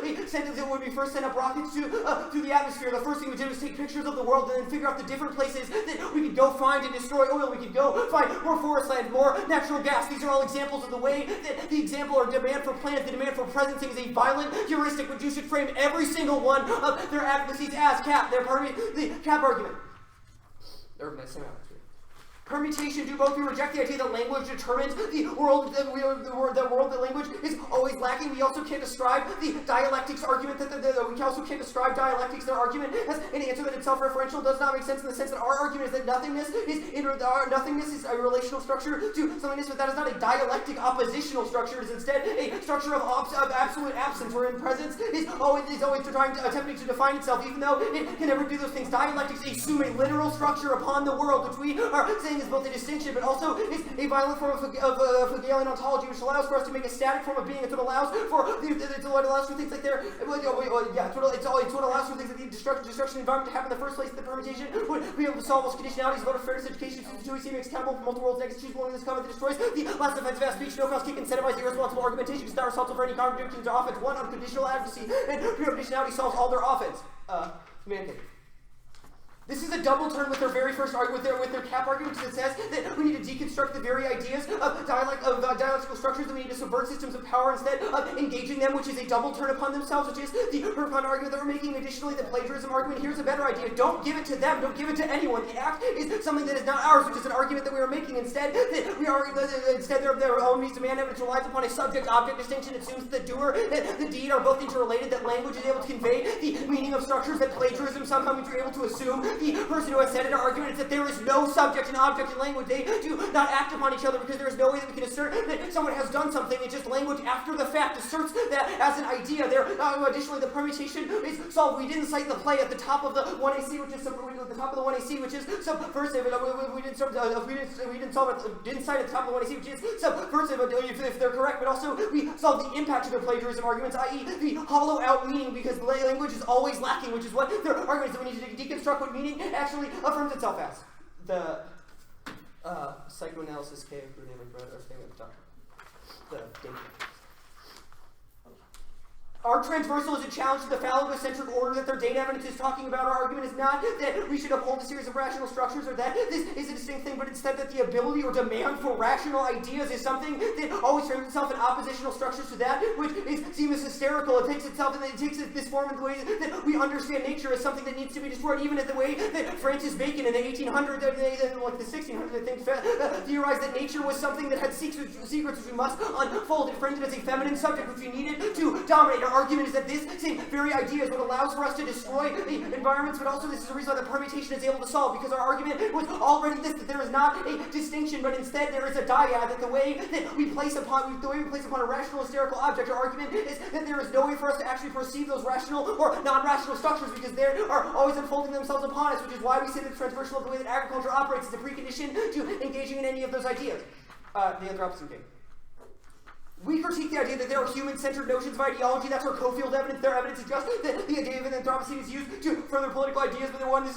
sent up rockets to the atmosphere. The first thing we did was take pictures of the world and then figure out the different places that we could go find and destroy oil. We could go find more forest land, more natural gas. These are all examples of the way that the example or demand for plans, the demand for presencing is a violent heuristic, which you should frame every single one of their advocacies as cap. The cap argument. Permutation do both. We reject the idea that language determines the world that language is always lacking. We also can't describe the dialectics argument we also can't describe dialectics. Their argument as an answer that is self-referential does not make sense in the sense that our argument is that nothingness is a relational structure to somethingness, but that is not a dialectic oppositional structure. It is instead a structure of absolute absence, wherein presence is always attempting to define itself, even though it can never do those things. Dialectics assume a literal structure upon the world, which we are saying is both a distinction, but also is a violent form of Hegelian ontology, which allows for us to make a static form of being. It's what allows for things like it's what allows for things like the destruction environment to happen in the first place. The permutation would be able to solve those conditionalities about a fairness education. Since the 2AC makes accountable for multiple worlds, negative choose one of this comment that destroys the last offensive ass speech. No cause kick incentivize irresponsible argumentation. It's not responsible for any contradictions or offense. One, unconditional advocacy, and pure conditionality solves all their offense. Man. This is a double turn with their very first argument, with their cap argument, that says that we need to deconstruct the very ideas of dialectical structures, and we need to subvert systems of power instead of engaging them, which is a double turn upon themselves, which is the Herpon argument that we're making. Additionally, the plagiarism argument. Here's a better idea. Don't give it to them. Don't give it to anyone. The act is something that is not ours, which is an argument that we are making. Instead, their own means demand evidence relies upon a subject-object distinction. It assumes that the doer and the deed are both interrelated, that language is able to convey the meaning of structures, that plagiarism somehow means you're able to assume the person who has said in our argument is that there is no subject and object in language. They do not act upon each other because there is no way that we can assert that someone has done something. It's just language after the fact asserts that as an idea. Additionally, the permutation is solved. We didn't cite the play at the top of the 1AC, which is subversive. We didn't cite at the top of the 1AC, which is subversive if they're correct. But also, we solved the impact of their plagiarism arguments, i.e., the hollow out meaning, because language is always lacking, which is what their argument is, that we need to deconstruct what meaning actually affirms itself as. The psychoanalysis cave, or thing at the top. The danger. Our transversal is a challenge to the phallogocentric order that their data evidence is talking about. Our argument is not that we should uphold a series of rational structures, or that this is a distinct thing, but instead that the ability or demand for rational ideas is something that always frames itself in oppositional structures to that which seems hysterical. It takes this form in the way that we understand nature as something that needs to be destroyed, even in the way that Francis Bacon in the 1800s, like the 1600s, I think, theorized that nature was something that had secrets which we must unfold. It framed it as a feminine subject which we needed to dominate. Our argument is that this same very idea is what allows for us to destroy the environments, but also this is a reason why the permutation is able to solve, because our argument was already this, that there is not a distinction, but instead there is a dyad, that the way we place upon a rational hysterical object, our argument is that there is no way for us to actually perceive those rational or non-rational structures, because they are always unfolding themselves upon us, which is why we say that the transversal of the way that agriculture operates is a precondition to engaging in any of those ideas. The Anthropocene King. We critique the idea that there are human-centered notions of ideology. That's our co-field evidence. Their evidence suggests that the idea of an Anthropocene is used to further political ideas. But this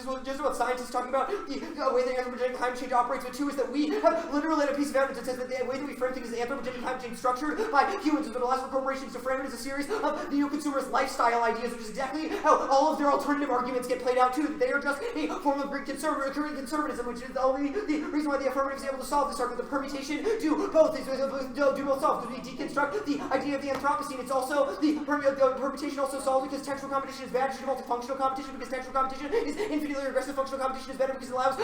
is just about scientists talking about the way that anthropogenic climate change operates. But two is that we have literally a piece of evidence that says that the way that we frame things is anthropogenic climate change structured by humans, but allows for corporations to frame it as a series of neo-consumers lifestyle ideas, which is exactly how all of their alternative arguments get played out too. That they are just a form of Greek conservatism, which is the reason why the affirmative is able to solve this argument. The permutation do both solve, because we deconstruct the idea of the Anthropocene. It's also the permutation also solves because textual competition is bad. It should multifunctional competition, because textual competition is infinitely regressive. Functional competition is better because it allows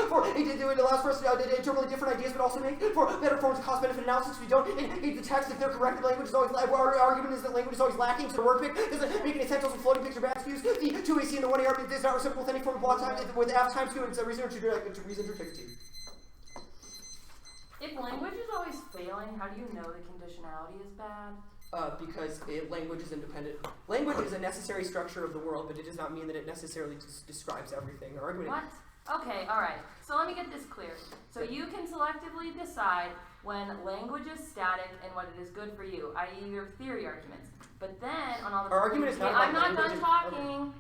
for us to interpret different ideas, but also make for better forms of cost-benefit analysis. We don't engage the text if they're correct. The language is always. Our argument is that language is always lacking. So the word pick doesn't make any sense. Also, floating picks are bad excuse. The 2AC and the 1A argument is not reciprocal with any form of block time with F times 2. It's a reason to interject. If language is always failing, how do you know the conditionality is bad? Because language is independent. Language is a necessary structure of the world, but it does not mean that it necessarily describes everything. Our argument. What? Okay, alright. So let me get this clear. So you can selectively decide when language is static and what it is good for you, i.e. your theory arguments. But then, on all the... Our argument is not I'm about not done talking. Okay.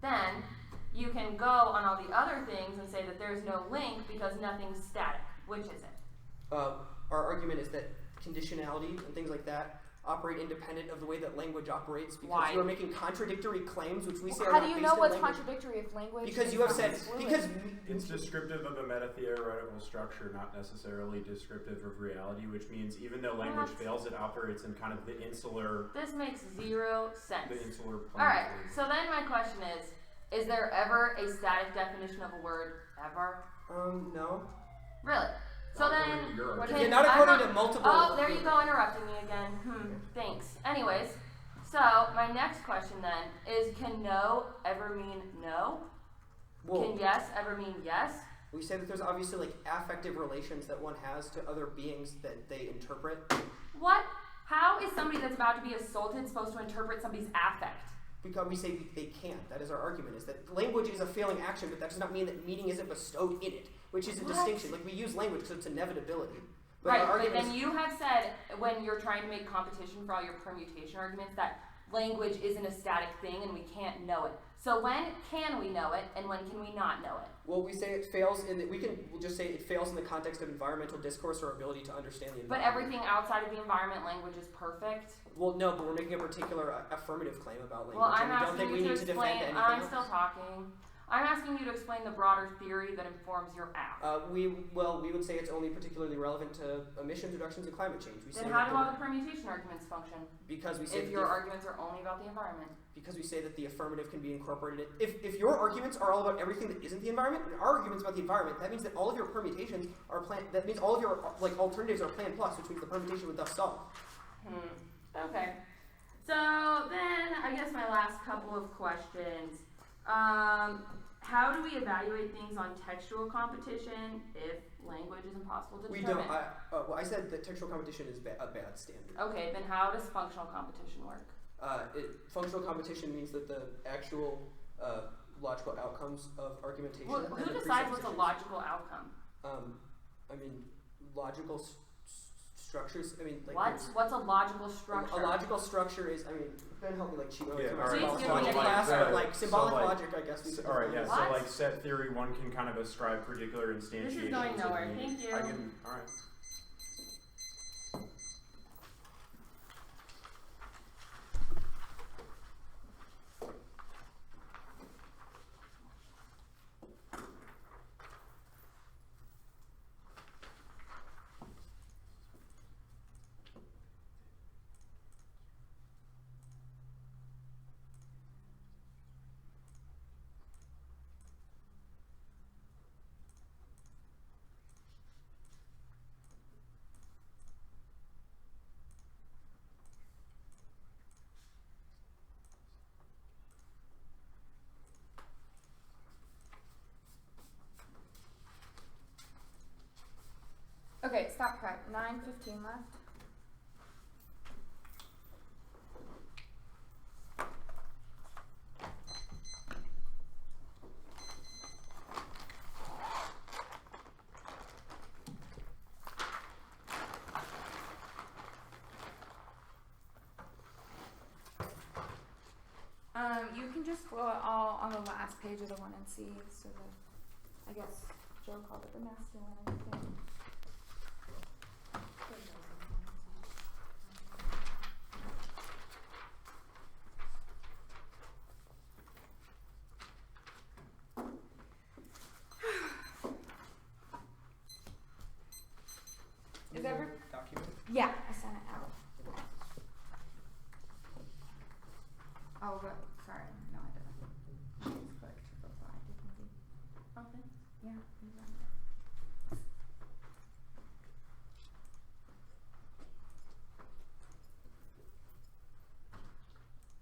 Then, you can go on all the other things and say that there's no link because nothing's static. Which is it? Our argument is that conditionality and things like that operate independent of the way that language operates, because you are making contradictory claims, which we say are not based in language. How do you know what's contradictory if language? Because you have said it's descriptive of a meta-theoretical structure, not necessarily descriptive of reality, which means even though language fails, it operates in kind of the insular. This makes zero sense. The insular. All right. So then my question is, Is there ever a static definition of a word? Ever? No. Really? So Not then, according to your can- Yeah, not I'm according to multiple. Oh, there you go, interrupting me again. Thanks. Anyways, so my next question then is: can no ever mean no? Well, Can yes ever mean yes? we say that there's obviously like affective relations that one has to other beings that they interpret. What? How is somebody that's about to be assaulted supposed to interpret somebody's affect? Because we say they can't. That is our argument, is that language is a failing action, but that does not mean that meaning isn't bestowed in it, which is a What? distinction. Like, we use language because it's inevitability. But Right, our but argument then you have said when you're trying to make competition for all your permutation arguments that language isn't a static thing and we can't know it. So when can we know it and when can we not know it? well, we say it fails in the, we'll just say it fails in the context of environmental discourse or ability to understand the But environment. everything outside of the environment language is perfect. Well, no, but we're making a particular affirmative claim about language. Well, I'm and we don't asking think we you to need to defend explain. anything I'm else. still talking. I'm asking you to explain the broader theory that informs your app. We would say it's only particularly relevant to emissions reductions and climate change. We say Then that how do all the permutation arguments function? because we say If that your the, arguments are only about the environment. because we say that the affirmative can be incorporated. If your arguments are all about everything that isn't the environment, and our arguments about the environment, that means that all of your permutations are planned. That means all of your alternatives are plan plus, which means the permutation would thus solve. Okay. So then I guess my last couple of questions. How do we evaluate things on textual competition if language is impossible to We determine? don't. I said that textual competition is a bad standard. Okay, then how does functional competition work? Functional competition means that the actual logical outcomes of argumentation. Well, and who the decides what's a presuppositions- logical outcome? I mean, logical structures. I mean, like What's a logical structure? a logical structure is. I mean, Ben helped me like cheat over Yeah, through all right. my Please symbolic give me class, an but like symbolic so, like- logic, I guess. We could Alright, yeah, What? so like set theory, one can kind of ascribe particular instantiations. This is going of nowhere. meaning. Thank you. I can, alright. Okay, stop prep. 9:15 left. You can just flow it all on the last page of the 1 and C, so that, I guess Joe called it the masculinity thing. Is ever? document? Yeah, I sent it out. Oh, but sorry, no, I didn't. Just click to reply. Okay. Yeah, you got it.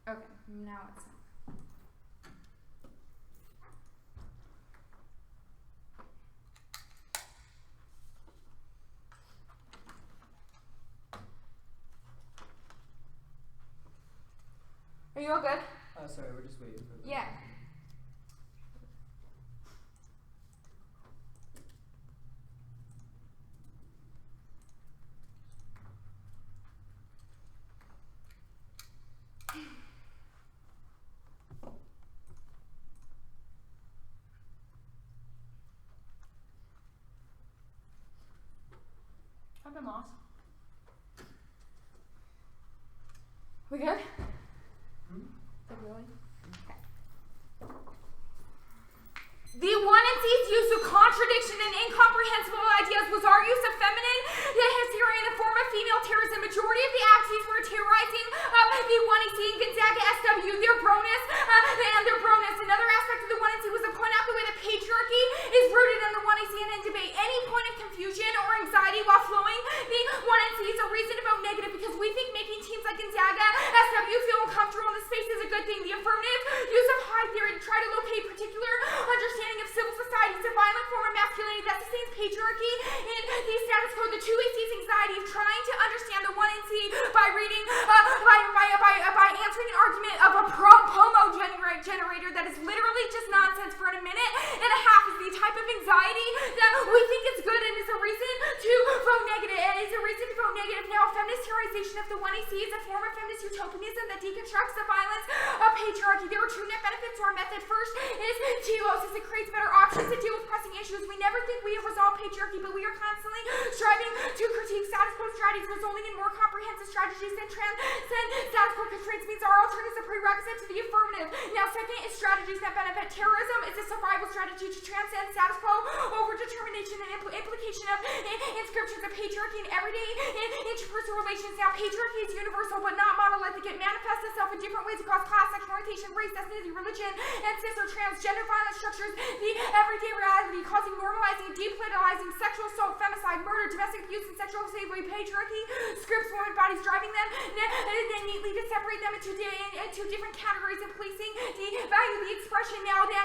Okay, now it's sent. Are you all good? Sorry, we're just waiting for the. Yeah. I've been lost. We good? Hmm? Good, really? Okay. The 1 and C's use of contradiction and incomprehensible ideas was our use of feminine hysteria in the form of female terrorism. Majority of the axes were terrorizing the 1 and C and Gonzaga SW, their proneness and their proneness. Another aspect of patriarchy in the status quo. The 2AC's anxiety of trying to understand the 1AC by reading, by answering an argument of a promo generator that is literally just nonsense for a minute and a half is the type of anxiety that we think is good and is a reason to vote negative. Now, feminist theorization of the 1AC is a form of feminist utopianism that deconstructs the violence of patriarchy. There are two net benefits to our method. First is telos, it creates better options to deal with pressing issues. We never think we have resolved patriarchy, but we are constantly striving to critique status quo strategies, resulting in more comprehensive strategies than transcend status quo constraints means our alternative is a prerequisite to the affirmative. Now, second is strategies that benefit. Terrorism is a survival strategy to transcend status quo over determination and implication of inscriptions of patriarchy in everyday interpersonal relations. Now, patriarchy is universal but not monolithic. It manifests itself in different ways across class, sexual orientation, race, ethnicity, religion, and cis or transgender violence structures the everyday reality, causing, normalizing, depoliticalizing sexual assault, femicide, murder, domestic abuse, and sexual slavery. Patriarchy scripts women's bodies, driving them neatly to separate them into different categories and policing the value of the expression. Now they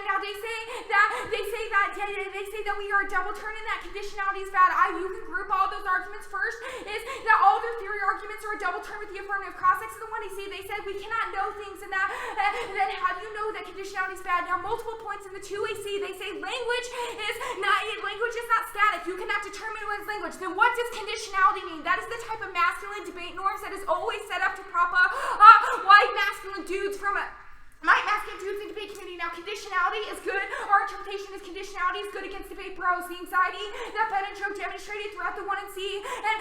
say that we are double turning, that conditionality is bad. You can group all those arguments. First is that all their theory arguments are a double turn with the affirmative. Cross-sex of the 1AC, they said we cannot know things, and then how do you know that conditionality is bad? Now, multiple points in the 2AC, they say language is not static. You cannot determine what is language. Then what does conditionality mean? That is the type of masculine debate norms that is always set up to prop up white masculine dudes from a masculine dudes in debate community. Now, conditionality is good. Our interpretation is conditionality is good against debate bros. The anxiety that Ben and Joe demonstrated throughout the 1AC and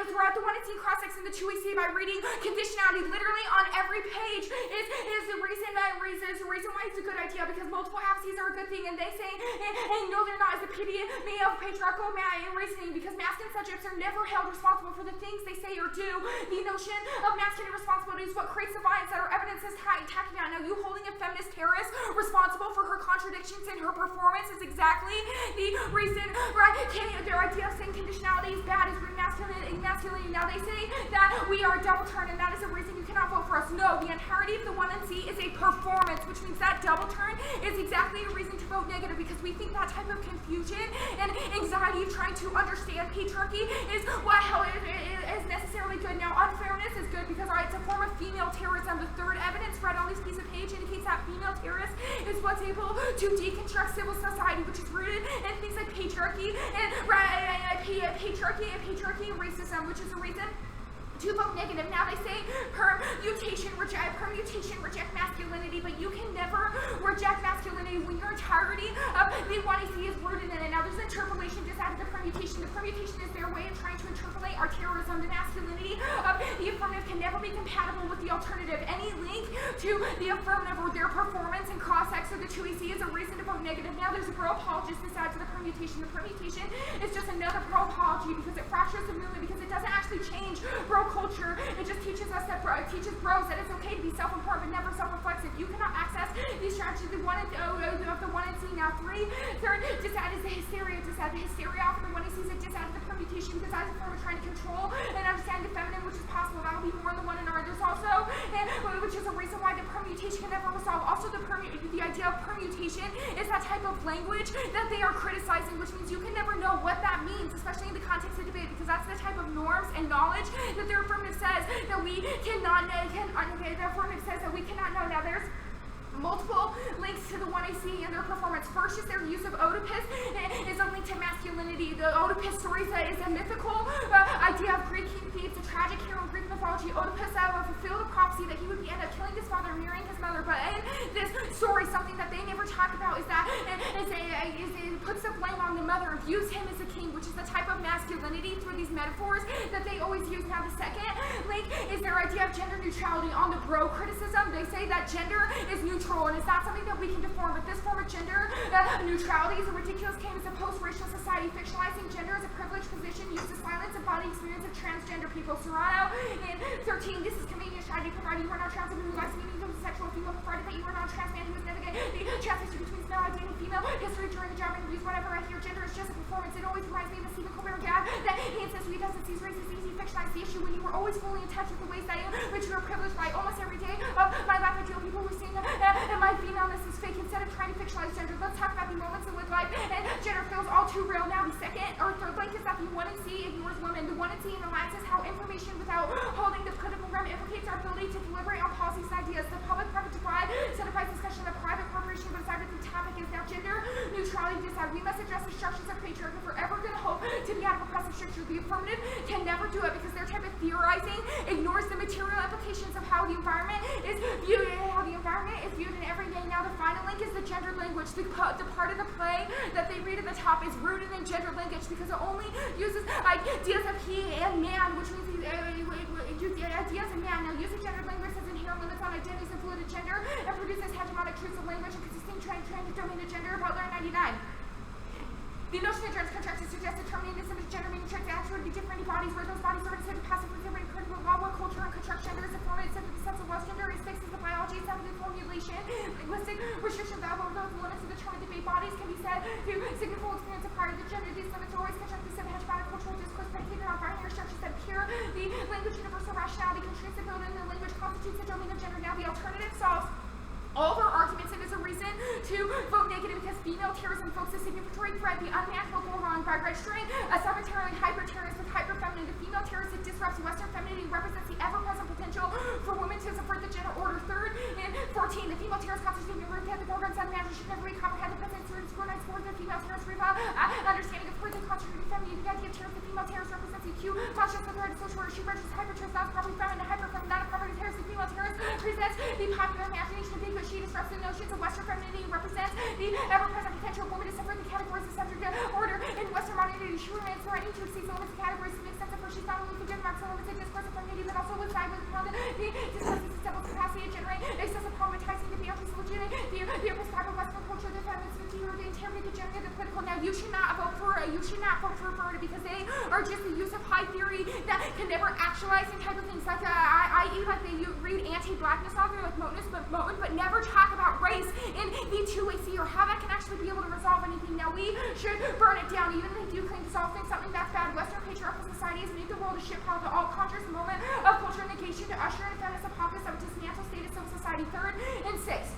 throughout the 1AC cross-sex in the 2AC by reading conditionality literally on every page is the reason why it's a good idea, because multiple apses are a good thing, and they say, and no, they're not, is the epitome of patriarchal reasoning, because masculine subjects are never held responsible for the things they say or do. The notion of masculine responsibility is what creates the violence that our evidence is tacking out. Now, you holding a feminist terrorist responsible for her contradictions in her performance is exactly the reason, right? Their idea of saying conditionality is bad is masculinity. Now, they say that we are double turn, and that is a reason you cannot vote for us. No, the entirety of the 1NC is a performance, which means that double turn is exactly a reason to vote negative, because we think that type of confusion and anxiety of trying to understand patriarchy is what is necessarily good. Now, unfairness is good because it's a form of female terrorism. The third evidence read on this piece of page indicates that female terrorists is what's able to deconstruct civil society, which is rooted in things like patriarchy and racism, which is a reason to vote negative. Now, they say permutation reject masculinity, but you can never reject masculinity when your entirety of the 1AC is rooted in it. Now, there's interpolation just out of the permutation. The permutation is their way of trying to interpolate our terrorism. The masculinity of the affirmative can never be compatible with the alternative. Any link to the affirmative or their performance and cross-sex of the 2AC is a reason to vote negative. Now, there's a bro apologist aside to the permutation. The permutation is just another bro apology because it fractures the movement, because it doesn't actually change bro culture. It just teaches us that teaches bros that it's okay to be self-important but never self-reflexive. You cannot access these strategies of the 1NC. Now, third, disadd is the hysteria. The hysteria off of the 1NC is a disadd of the permutation, because as a form of trying to control and understand the feminine, which is possible. That will be more in the 1 and R. There's also, which is a reason why the permutation can never resolve. Also, the idea of permutation is that type of language that they are criticizing, which means you can never know what that means, especially in the context of debate, because that's the type of norms and knowledge that their affirmative says that we cannot know. The affirmative says that we cannot know. Now, there's multiple links to the 1AC and their performance. First is their use of Oedipus is a link to masculinity. The Oedipus story is a mythical idea of Greek thieves, a tragic hero in Greek mythology. Oedipus fulfilled a prophecy that he would end up killing his father and marrying his mother. But in this story, something that they never talk about is that it puts the blame on the mother and views him as a king, which is the type of masculinity through these metaphors that they always use. Now, the second link is their idea of gender neutrality. On the bro criticism, they say that gender is neutral, and it's not something that we can deform. But this form of gender neutrality is a ridiculous claim. It's a post-racial society. Fictionalizing gender as a privileged position used to silence the body experience of transgender people. Serrano in 13, this is convenient strategy provided you are not trans and who likes meaning of sexual female, provided that you are not trans man who is navigating the transition between male identity and female history during the job interviews. Whenever I hear gender is just a performance, it always reminds me of the Stephen Colbert gag that he insists he doesn't see race as easy. Fictionize the issue when you were always fully in touch with the ways that which you are privileged by. Almost every day of my life, I deal with people who are seeing and my femaleness is fake instead of trying to fictionalize gender. Let's talk about the moments in which life and gender feels all too real. Now, the second society decide we must address the structures of patriarchy if we're ever going to hope to be out of oppressive structure. The affirmative can never do it because their type of theorizing ignores the material implications of how the environment is viewed in every day. Now the final link is the gender language. The part of the play that they read at the top is rooted in gender language because it only uses ideas of he and man, which means ideas of man. Now using gender language has inherent limits on identities and fluid gender and produces hegemonic truths of language and consisting domain of gender. Butler 99. The notion of trans suggests determining this image gender meaning trans actually be different bodies where those bodies are considered passively different critical law, culture, and construct gender is affirmative, the sense of lost gender is fixed as the biology, scientific formulation, linguistic restriction of those limits of determined debate bodies can be said through significant experience of prior to gender. These limits are always constructed of hegemonic cultural discourse predicated on binary structures that appear. The language universal rationality constraints the building and the language constitutes the domain of gender. Now the alternative solves all of our arguments, and is a reason to vote negative because female terrorism invokes a significatory threat, the unmanageable goal wrong by registering a cemetery hyper-terrorist with hyper-feminine. The female terrorist that disrupts Western femininity represents the ever-present potential for women to subvert the gender order. Third and 14, the female terrorist constitutes the root the programs and managers should never be comprehend the present students scrutinize for the female terrorist understanding of the constituted femininity. The idea of terrorist, the female terrorist represents the acute conscious of the threat of social order. She registers hyper-terrorist, not properly feminine, hyper-feminine, not a properly terrorist. The female terrorist presents the popular imagination of big, but she disrupts the notions of Western femininity, represents the ever-present potential of women to suffer the categories of subject order in Western modernity. She remains threatening to exceed the limits of categories to make sense of her. She's not only forgiven marks the limits of discourse of femininity, but also with side with the discourses of double capacity to generate excessive problematizing the legitimate the prescribed Western culture, the feminist or the interpretive, the gender, the political. Now you should not vote for affirmative because they are just the use of high theory that can never actualize in type of things like i.e. like they read anti-blackness author like Moten, but never talk about race in the two-way sea or how that can actually be able to resolve anything. Now we should burn it down, even if they do claim to solve things, something that's bad. Western patriarchal society has made the world a shit pile to all conscious moment of cultural negation to usher in a feminist apocalypse of dismantle state of civil society. Third and sixth.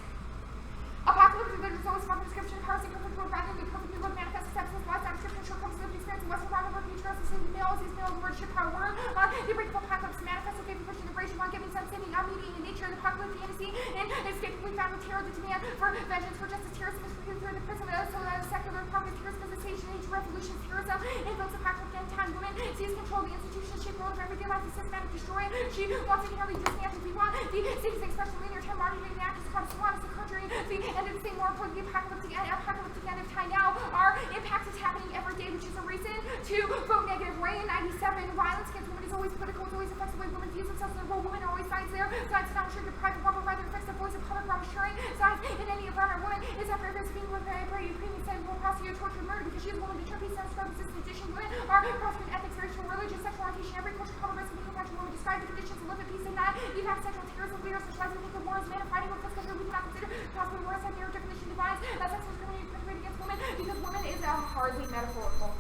Apocalypse is always from the description of heresy, perfect world, rather than the perfect new world manifests itself as life, that description of shortcomings of experience in Western Bible, patriarchal society, males, these males, word, ship, power, word, the breakable apocalypse manifests with the pushing liberation, one giving sense, saving, unmeeting in nature, the apocalypse, fantasy, and escaping we found with terror, the demand for vengeance, for justice, terrorism is through the prism of the secular apocalypse, terrorism, visitation, age, revolution, terrorism, invokes apocalypse, end time, women, sees control of the institutions, shape world of everyday life, the systematic destroyer, she wants to inherently dismantle, we want the city's expression, linear time, modern day, the actors, across the waters, the country, the end of the same more important, the apocalyptic end of time. Now our impact is happening every day, which is a reason to vote negative. Reign 97, violence against women is always political, it always affects the way women view themselves in the role. Women are always signs there. Signs not ensuring the private bubble, rather affects the voice of public realm, assuring signs in any environment. Woman is after events being with a premium send will prosecute, torture, murder because she is a woman to turn peace and spread resistance. Addition, women are prosecuted ethics, racial, religious, sexual orientation, every culture, color, race, and being affected. Women describe the conditions to live in peace and not even have sexual terrorism, leaders, socializing, think of war as man and fighting with us because we cannot consider possible wars and their definition defines that sex discrimination perpetrated against women because women is hardly metaphorical.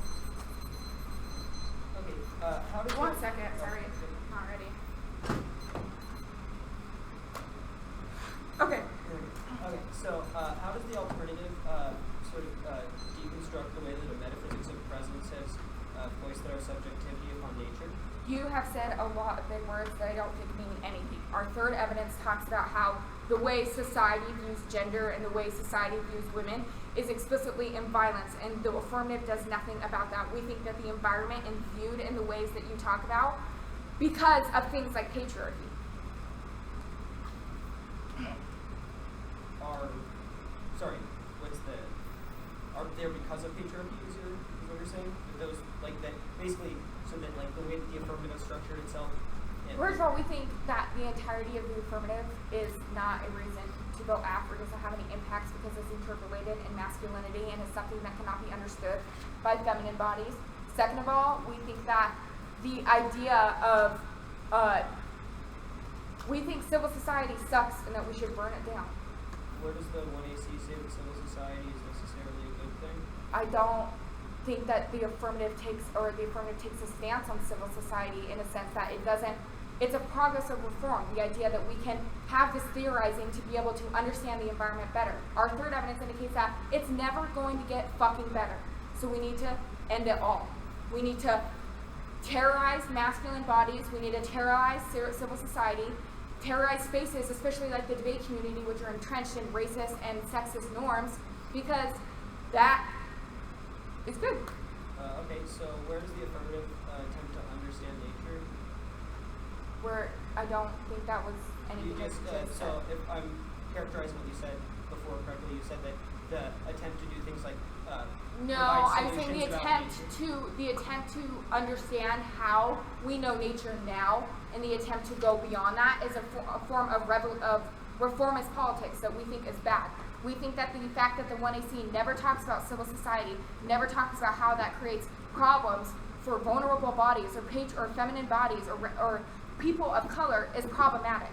Okay, how does One second, sorry, not ready. Okay. Okay, so how does the alternative sort of deconstruct the way that a metaphysics of presence has foisted our subjectivity upon nature? You have said a lot of big words that I don't think mean anything. Our third evidence talks about how the way society views gender and the way society views women is explicitly in violence, and the affirmative does nothing about that. We think that the environment is viewed in the ways that you talk about because of things like patriarchy. Are there because of patriarchy, is what you're saying? That those, like, that basically, so that, like, the way that the affirmative is structured itself? First of all, we think that the entirety of the affirmative is not a reason to vote AF or doesn't have any impacts because it's interrelated in masculinity and is something that cannot be understood by feminine bodies. Second of all, we think that the idea of, we think civil society sucks and that we should burn it down. Where does the 1AC say that civil society is necessarily a good thing? I don't think that the affirmative takes a stance on civil society in a sense that it's a progress of reform, the idea that we can have this theorizing to be able to understand the environment better. Our third evidence indicates that it's never going to get fucking better. So we need to end it all. We need to terrorize masculine bodies, we need to terrorize civil society, terrorize spaces, especially like the debate community, which are entrenched in racist and sexist norms, because that is good. Okay, so where does the affirmative attempt to understand nature? Where I don't think that was anything. You just, so if I'm characterizing what you said before correctly, you said that the attempt to do things like no, provide I'm saying the solutions about attempt to understand how we know nature now, and the attempt to go beyond that is a form of reformist politics that we think is bad. We think that the fact that the 1AC never talks about civil society, never talks about how that creates problems for vulnerable bodies or feminine bodies or people of color is problematic.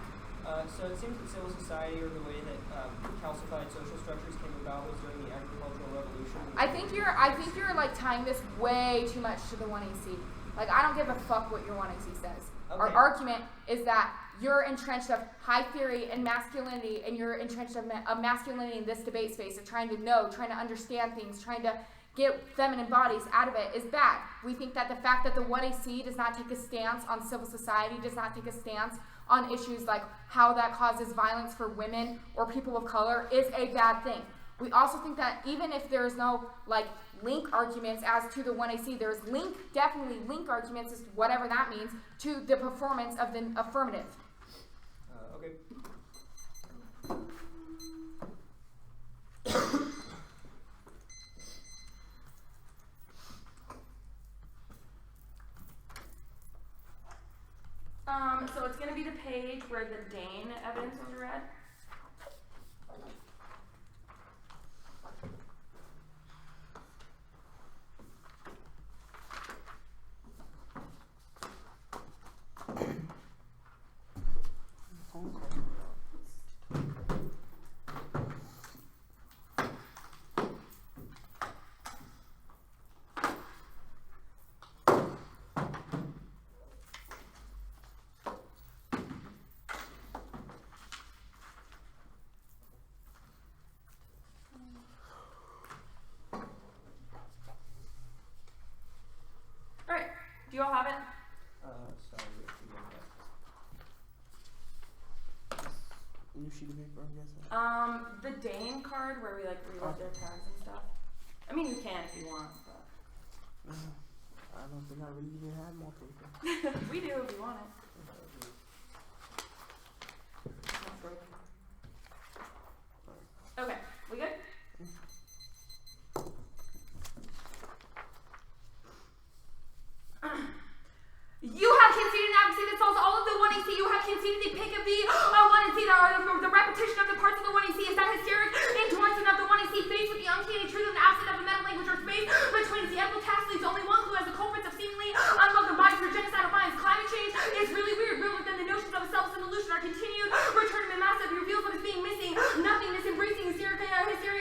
So it seems that civil society, or the way that calcified social structures came about, was during the agricultural revolution. I think you're like tying this way too much to the 1AC. Like, I don't give a fuck what your 1AC says. Okay. Our argument is that you're entrenched of high theory and masculinity, and you're entrenched of masculinity in this debate space of trying to understand things, trying to get feminine bodies out of it is bad. We think that the fact that the 1AC does not take a stance on civil society, does not take a stance on issues like how that causes violence for women or people of color is a bad thing. We also think that even if there's no like link arguments as to the 1AC, there's definitely link arguments, whatever that means, to the performance of the affirmative. Okay. So it's going to be the page where the Dane evidence was read. Phone call. Alright, do you all have it? Sorry, we have to get that. New sheet of paper, I'm guessing. The Dane card where we like rewrite their tags and stuff. I mean, you can if you want, but I don't think I really even had more paper. we do if you want it. That's broken. Okay, we good? You have conceded an advocacy that solves all of the 1AC. You have conceded the pick of the 1AC, the repetition of the parts of the 1AC is that hysteric endorsement of the 1AC faced with the uncanny truth and absent of a meta language or space between the ample task leaves only one clue as the culprits of seemingly unwelcome bodies for genocide or violence. Climate change is really weird, realer than the notions of a self-solution. Our continued return to massive reveals what is being missing. Nothingness, embracing hysteria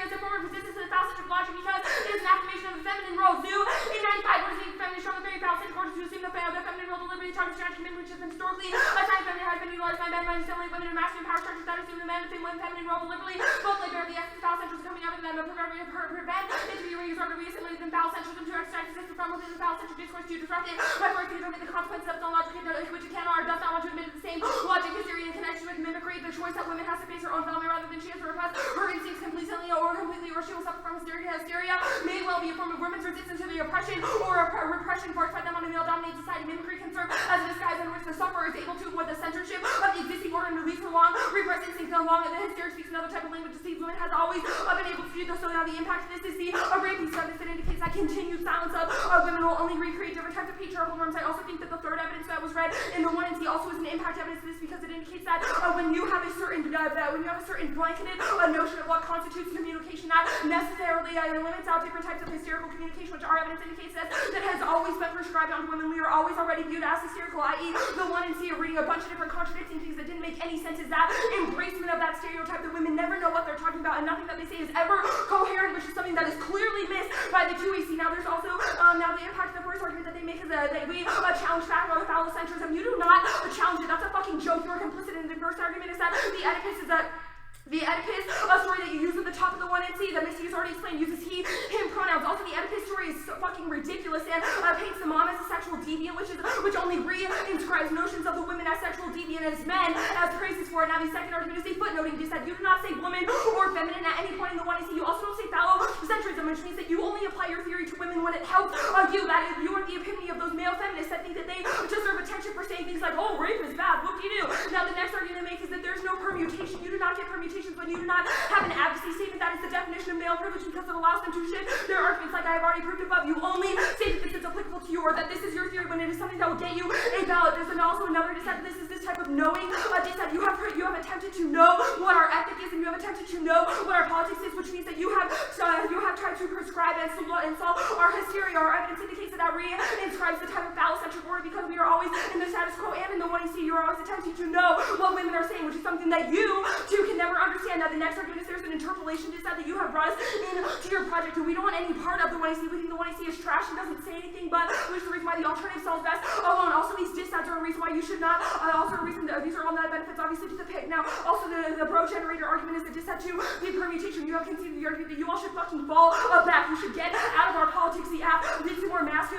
as a form of resistance to the fallacy of logic because it is an affirmation of the feminine role. Zoo in 95, what is being feminine, strong, very fallacy, gorgeous to assume the feminine role deliberately targets strategy commitment, which has been historically assigned feminine has been utilized by men by assimilating women in masculine power structures that assume the men within women feminine role deliberately. Both like the essence of phallus centralism coming out of them, but prevent it to be reused or to re-assimilate them phallus centralism to exercise resistance from within the phallus central discourse to disrupt it by forcing to admit the consequences of its own logic, which it can or does not want to admit the same logic, hysteria, in connection with mimicry, the choice that women has to face her own development rather than she has to repress her instincts completely or she will suffer from hysteria. Hysteria may well be a form of women's resistance to the oppression or repression forced by them on a male-dominated society. Mimicry can serve as a disguise in which the sufferer is able to avoid the censorship of the existing order and release her long repressed instincts no longer. The hysteria speaks another type of language deceives women has always been able to do this. So now the impact of this is the array piece of this that indicates that continued silence of women will only recreate different types of patriarchal norms. I also think that the third evidence that was read in the 1 and C also is an impact evidence of this because it indicates that when you have a certain blanketed notion of what constitutes communication, that necessarily limits out different types of hysterical communication, which our evidence indicates that has always been prescribed onto women. We are always already viewed as hysterical, i.e. the 1 and C are reading a bunch of different contradicting things that didn't make any sense. Is that embracement of that stereotype that women never know what they're talking about and nothing that they say is ever coherent, which is something that is clearly missed by the 2AC. Now there's also now the impact of the first argument that they make is that we challenge phallocentrism. You do not challenge it. That's a fucking joke. You're complicit in the first argument is that the Oedipus is that the Oedipus story that you use at the top of the 1 and C that Missy has already explained uses he, him pronouns. Also, the Oedipus story is so fucking ridiculous and paints the mom as a sexual deviant, which only reinscribes notions of the women as sexual deviant as men as praises for it. Now, the second argument is a footnoting. This that you do not say woman or feminine at any point in the 1 and C. You also don't say phallocentrism, which means that you only apply your theory to women when it helps you. That is, you are the epitome of those male feminists that think that they deserve attention for saying things like, oh, rape is bad, what do you do? Now the next argument they make is that there's no permutation. You do not get permutations when you do not have an advocacy statement. That is the definition of male privilege because it allows them to shift their arguments like I have already proved above. You only say that this is applicable to you or that this is your theory when it is something that will get you a ballot. There's also another dissent. This is this type of knowing dissent. You have attempted to know what our ethic is and you have attempted to know what our politics is, which means that you have tried to prescribe and solve our hysteria. Our evidence indicates that reinscribes the type of phallocentric order because we are always in the status quo and in the 1AC. You are always attempting to know what women are saying, which is something that you too can never understand. Now the next argument is there's an interpolation dissent that you have brought us into your project and we don't want any part of the 1AC. We think the 1AC is trash and doesn't say anything, but which is the reason why the alternative sells best alone. Also these dissents are a reason why you should not, also a reason that these are all net benefits obviously to the pig. Now also the bro generator argument is the dissent to the permutation. You have conceded the argument that you all should fucking fall back. You should get out of our politics. The app needs to be more masculine.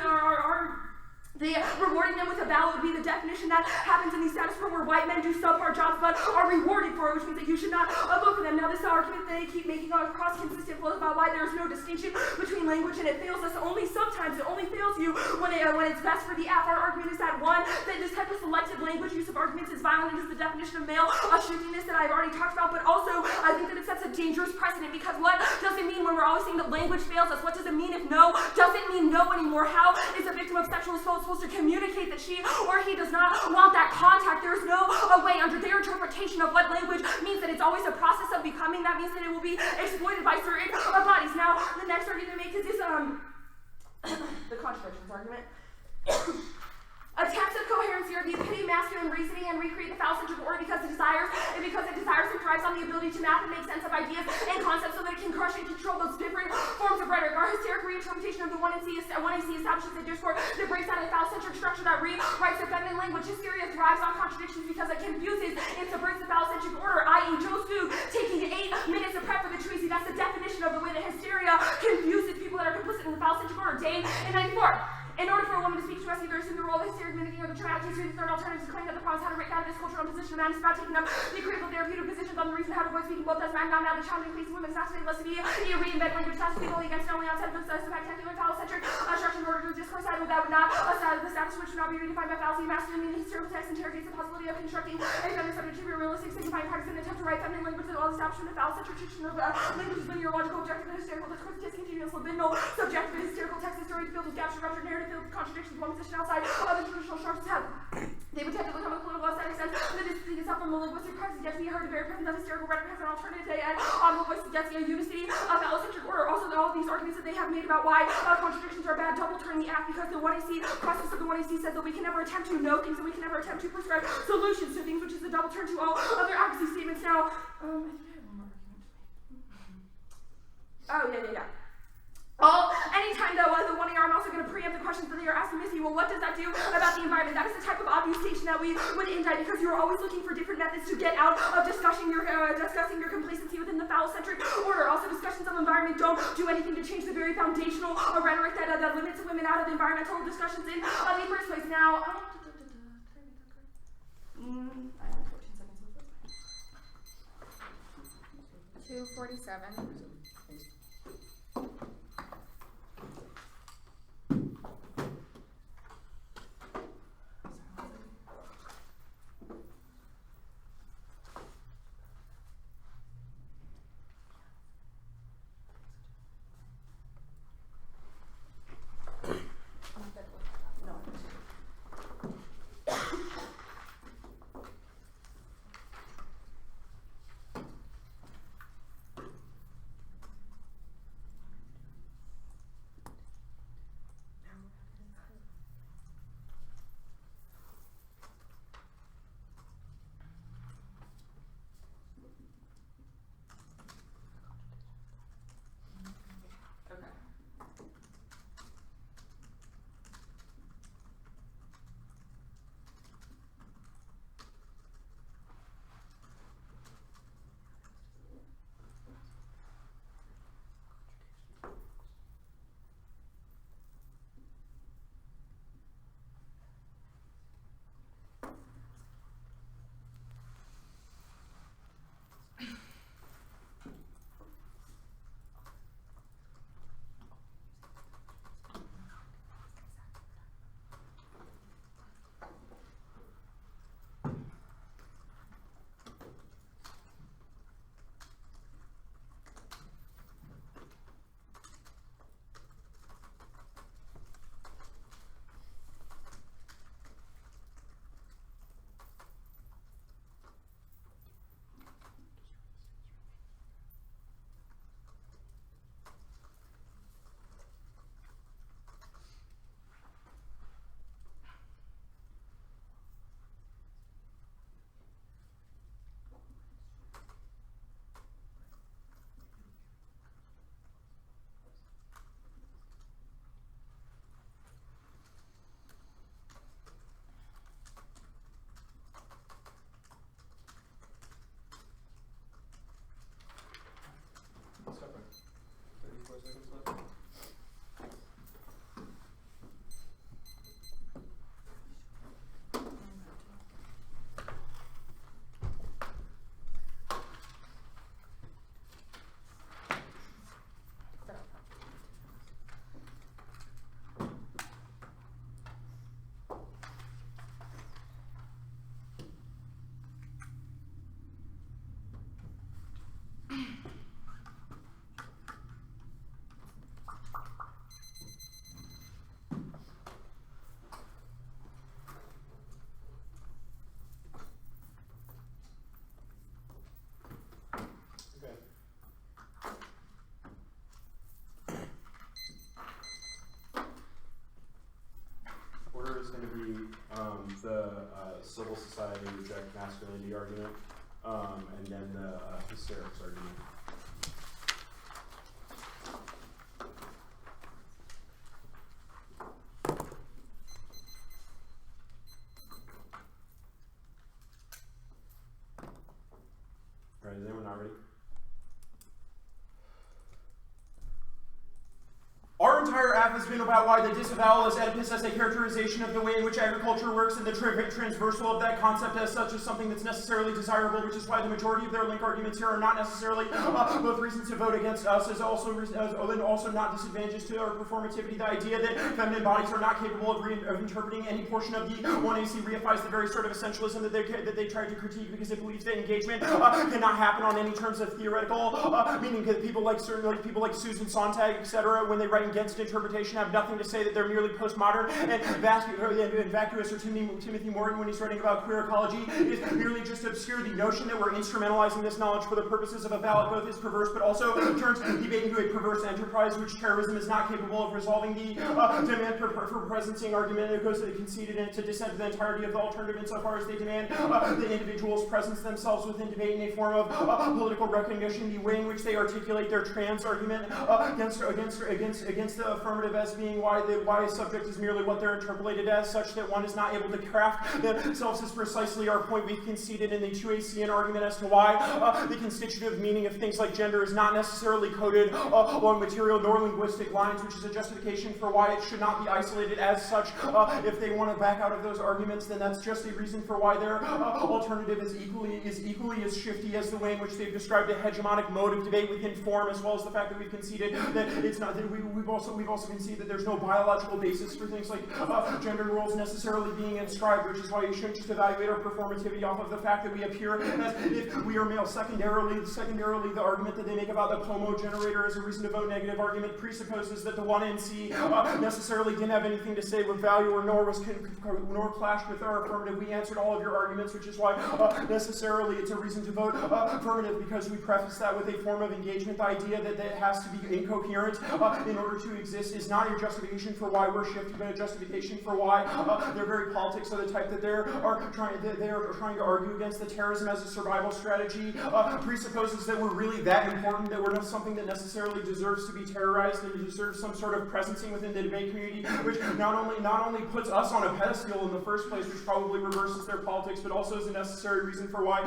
Rewarding them with a ballot would be the definition that happens in the status quo where white men do subpar jobs but are rewarded for it, which means that you should not vote for them. Now this argument that they keep making across consistent flows about why there is no distinction between language and it fails us only sometimes. It only fails you when it's best for the app. Our argument is that one, that this type of selective language use of arguments is violent and is the definition of male shiftiness that I've already talked about, but also I think that it sets a dangerous precedent because what does it mean when we're always saying that language fails us? What does it mean if no doesn't mean no anymore? How is a victim of sexual assault supposed to communicate that she or he does not want that contact? There's no way under their interpretation of what language means that it's always a process of becoming. That means that it will be exploited by certain bodies. Now, the next argument they make is this, the contradictions argument. Attempts of coherency are the epitome of masculine reasoning and recreate the phallocentric order because it desires and thrives on the ability to map and make sense of ideas and concepts so that it can crush and control those different forms of rhetoric. Our hysteric reinterpretation of the 1AC establishes a discourse that breaks down a phallocentric structure that rewrites the feminine language. Hysteria thrives on contradictions because it confuses and subverts the phallocentric order, i.e. Joe Su taking 8 minutes to prep for the Treaty. That's the definition of the way that hysteria confuses people that are complicit in the phallocentric order. Dane in 94. In order for a woman to speak to us, either assume the role of hysteric mimicking or the traumatic history, the third alternative is to claim that the problem is how to break out of this cultural position. Man is about taking up the critical therapeutic positions on the reason how to avoid speaking both as man, not now, the challenging facing women, assassinating less to be reinvent language, not to speak only against, not only outside, but the fact technical and phallocentric structure in order to discourse that would not, the status which should not be redefined by fallacy. Masculine meaning hysterical text interrogates the possibility of constructing a feminine subject to be realistic, signifying practice in an attempt to write feminine language that all establishment of phallocentric tradition of language is linear, logical, objective, and hysterical discourse, discontinuous, libidinal, subjective, and hysterical text is story filled with gaps, ruptured narrative filled with contradictions. One position outside of the traditional structures have. They would tend to become a political aesthetic sense. The distinct itself from a linguistic practice gets me heard. The very presence of hysterical rhetoric has an alternative day and audible voice gets me a unity of phallocentric order. Also, all of these arguments that they have made about why contradictions are bad double turn the act because the 1AC process of the 1AC says that we can never attempt to know things and we can never attempt to prescribe solutions to things, which is the double turn to all other advocacy statements. Now, I think I have one more argument. Oh, yeah. Anytime though, the 1AR, I'm also going to preempt the questions that they are asking Missy. Well, what does that do about the environment? That is the type of obfuscation that we would indict because you're always looking for different methods to get out of discussing your complacency within the phallocentric order. Also, discussions of environment don't do anything to change the very foundational rhetoric that limits women out of environmental discussions in the first place. Now, I have 14 seconds left. 2:47. 4 seconds left. Order is going to be the civil society reject masculinity argument, and then the hysterics argument. All right, is anyone not ready? Our entire app has been about why the disavowal as Oedipus as a characterization of the way in which agriculture works, and the transversal of that concept as such is something that's necessarily desirable, which is why the majority of their link arguments here are not necessarily both reasons to vote against us, as also not disadvantages to our performativity. The idea that feminine bodies are not capable of interpreting any portion of the 1AC reifies the very sort of essentialism that they tried to critique, because it believes that engagement cannot happen on any terms of theoretical meaning. Because people like Susan Sontag, etc., when they write against interpretation, have nothing to say that they're merely postmodern and vacuous, or Timothy Morton, when he's writing about queer ecology, is merely just obscure. The notion that we're instrumentalizing this knowledge for the purposes of a ballot both is perverse, but also turns debate into a perverse enterprise, which terrorism is not capable of resolving. The demand for presencing argument, it goes to the conceded and to dissent the entirety of the alternative insofar as they demand the individuals presence themselves within debate in a form of political recognition. The way in which they articulate their trans argument against the affirmative as being why a subject is merely what they're interpolated as, such that one is not able to craft themselves, is precisely our point. We've conceded in the 2ACN argument as to why the constitutive meaning of things like gender is not necessarily coded along material nor linguistic lines, which is a justification for why it should not be isolated as such. If they want to back out of those arguments, then that's just a reason for why their alternative is equally as shifty as the way in which they've described a hegemonic mode of debate within form, as well as the fact that we've conceded that it's not that we've also conceded that there's no biological basis for things like gender roles necessarily being inscribed, which is why you shouldn't just evaluate our performativity off of the fact that we appear as if we are male. Secondarily, the argument that they make about the POMO generator as a reason to vote negative argument presupposes that the 1NC necessarily didn't have anything to say with value, or nor clashed with our affirmative. We answered all of your arguments, which is why necessarily it's a reason to vote affirmative, because we preface that with a form of engagement. The idea that it has to be incoherent in order to exist is not a justification for why we're shifty, but a justification for why their very politics are the type that they are trying to argue against. The terrorism as a survival strategy presupposes that we're really that important, that we're not something that necessarily deserves to be terrorized and deserves some sort of presencing within the debate community, which not only puts us on a pedestal in the first place, which probably reverses their politics, but also is a necessary reason for why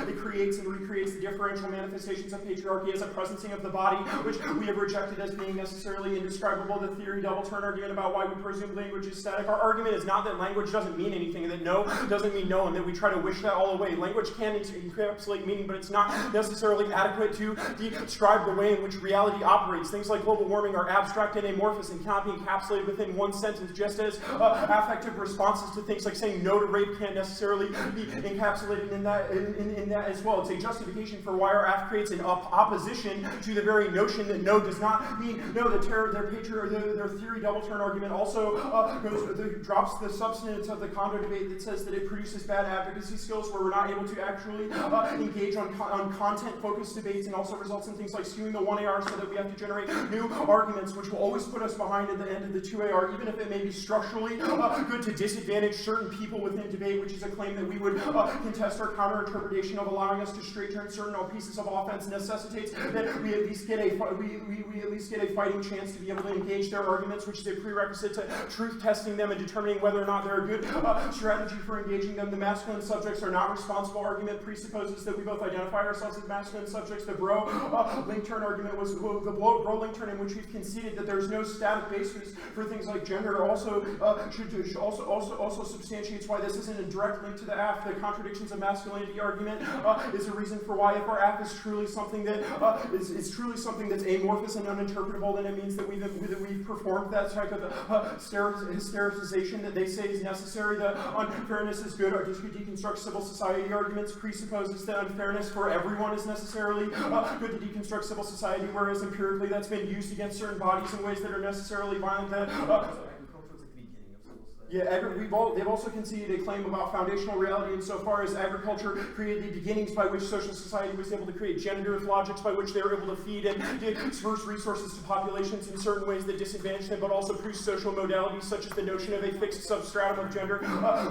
it creates and recreates the differential manifestations of patriarchy as a presencing of the body, which we have rejected as being necessarily indescribable. The theory double turn argument about why we presume language is static. Our argument is not that language doesn't mean anything, that no doesn't mean no, and that we try to wish that all away. Language can encapsulate meaning, but it's not necessarily adequate to describe the way in which reality operates. Things like global warming are abstract and amorphous and cannot be encapsulated within one sentence, just as affective responses to things like saying no to rape can't necessarily be encapsulated in that as well. It's a justification for why our app creates an opposition to the very notion that no does not mean no. Their theory double turn argument also drops the substance of the condo debate that says that it produces bad advocacy skills, where we're not able to actually engage on content-focused debates, and also results in things like skewing the 1AR, so that we have to generate new arguments, which will always put us behind at the end of the 2AR, even if it may be structurally good to disadvantage certain people within debate, which is a claim that we would contest. Our counter-interpretation of allowing us to straight turn certain pieces of offense necessitates that we at least get a fighting chance to be able to engage change their arguments, which is a prerequisite to truth testing them and determining whether or not they're a good strategy for engaging them. The masculine subjects are not responsible argument presupposes that we both identify ourselves as masculine subjects. The bro-link turn argument was the bro-link turn in which we've conceded that there's no static basis for things like gender also substantiates why this isn't a direct link to the AF. The contradictions of masculinity argument is a reason for why if our AF is truly something that is truly something that's amorphous and uninterpretable, then it means that we've performed that type of hystericization that they say is necessary. The unfairness is good or deconstruct civil society arguments presupposes that unfairness for everyone is necessarily good to deconstruct civil society, whereas empirically that's been used against certain bodies in ways that are necessarily violent. Yeah, they've also conceded a claim about foundational reality insofar as agriculture created the beginnings by which social society was able to create generative logics by which they were able to feed and disperse resources to populations in certain ways that disadvantaged them, but also pre-social modalities such as the notion of a fixed substratum of gender,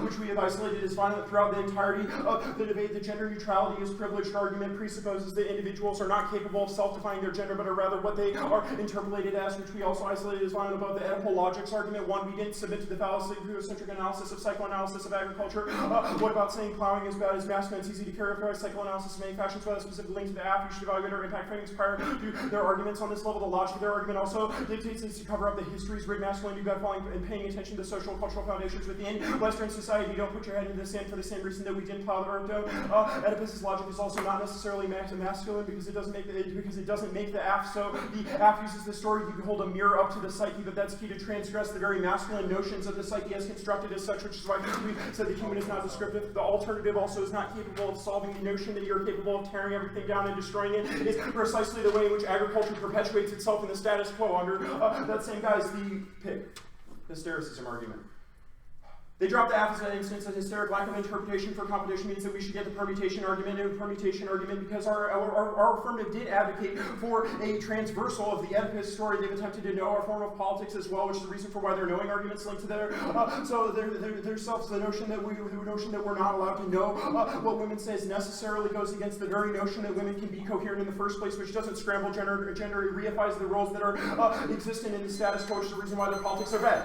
which we have isolated as violent throughout the entirety of the debate. The gender neutrality is privileged argument presupposes that individuals are not capable of self-defining their gender, but are rather what they are interpolated as, which we also isolated as violent above. The Oedipal logics argument, one, we didn't submit to the fallacy centric analysis of psychoanalysis of agriculture. What about saying plowing is bad as masculine? It's easy to characterize psychoanalysis in many fashions without a specific link to the app. You should evaluate our impact framings prior to their arguments on this level. The logic of their argument also dictates is to cover up the histories, rigged masculinity, bad falling, and paying attention to the social and cultural foundations within Western society. You don't put your head into the sand for the same reason that we didn't plow the earth down. Oedipus's logic is also not necessarily masculine because it doesn't make the aff. So the aff uses the story to hold a mirror up to the psyche, but that's key to transgress the very masculine notions of the psyche as constructed as such, which is why we said the human is not descriptive. The alternative also is not capable of solving the notion that you're capable of tearing everything down and destroying it. Is precisely the way in which agriculture perpetuates itself in the status quo under that same guy's the pig hystericism argument. They dropped the aff as an instance of hysteric lack of interpretation for competition means that we should get the permutation argument and permutation argument because our affirmative did advocate for a transversal of the Oedipus story. They've attempted to know our form of politics as well, which is the reason for why their knowing arguments linked to their selves. The notion that we're not allowed to know what women say necessarily goes against the very notion that women can be coherent in the first place, which doesn't scramble gender, it reifies the roles that are existent in the status quo, which is the reason why their politics are bad.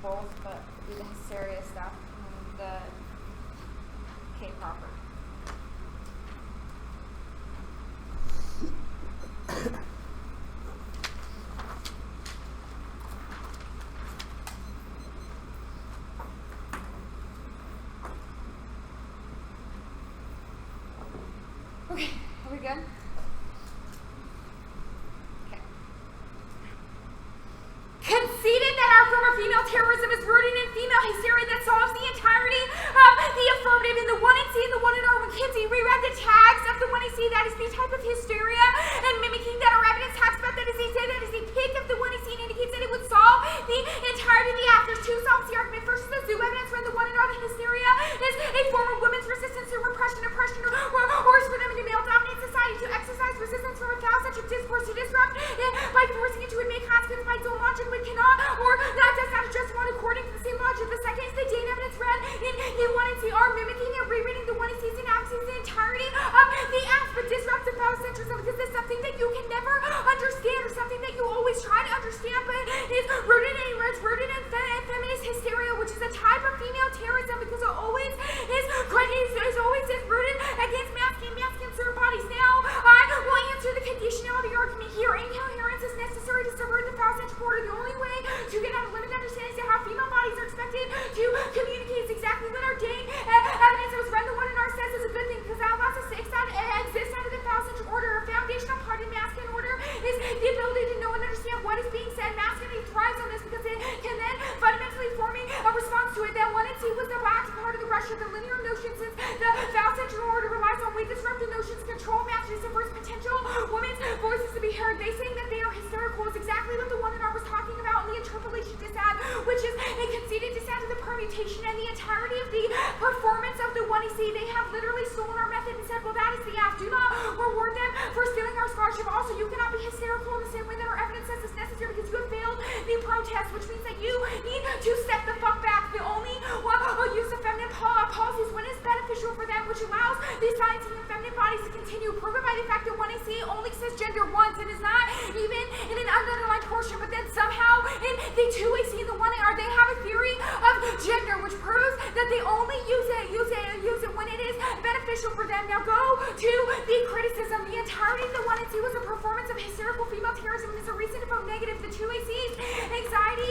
both, but do the hysteria stuff and the K-proper. Okay, are we good? Okay. Conceded that our form of female terrorism is rooted in female hysteria that solves the entirety of the affirmative in the 1 and C and the 1 and R. When Kinsey reread the tags of the 1 and C, that is the type of hysteria and mimicking that our evidence talks about. That is the peak of the 1 and C and indicates that it would solve the entirety of the act. There's two solves the argument. First is the zoo evidence where the 1 and R, the hysteria is a form of women's resistance to repression, oppression, or is for them in a male-dominated society to exercise resistance from a phallocentric discourse to disrupt it by forcing it to admit consequence by its own logic, but cannot or not does not address one according to the same logic. The second is the Dane evidence read in 1 and C are mimicking and rereading the 1 and C's analysis the entirety of the act, but disrupts the phallocentrism because it's something that you can never understand or something that you always try to understand, but is rooted in feminist hysteria, which is a type of female terrorism because it always is rooted against masculine served bodies. Now, I will answer the conditionality argument here. Incoherence is necessary to subvert the phallocentric order. The only way to get out of limited understanding is to how female bodies are expected to communicate is exactly what our Dane evidence that was read in the 1 and R says is a good thing because that allows us to exist under the phallocentric order. A foundational part of masculine order is the ability to know and understand what is being said. Masculinity thrives on this because it can then fundamentally forming a response to it. That 1 and C was the last part of the Russia, the linear notion, since the phallocentric order relies on way disruptive notions to control masculine subverts potential women's voices to be heard. They saying that they are hysterical is exactly what the 1 and R was talking about in the interpolation dissad, which is a conceded dissad of the permutation and the entirety of the performance of the 1 and C. They have literally stolen our method and said, well, that is the act. Do not reward them for stealing our scholarship. Also, you cannot be hysterical in the same way that our evidence says is necessary because you have failed the protest, which means that you need to step the fuck back. The only use of feminine policies when it's beneficial for them, which allows these silencing of feminine bodies to continue, proven by the fact that 1 and C only says gender once and is not even in an underlined portion, but then somehow in the 2AC and the 1 and R, they have a theory of gender, which proves that they only use it when it is beneficial for them. Now go to the criticism. The entirety of the 1 and C was a performance of hysterical female terrorism and is a reason to vote negative. The 2AC's anxiety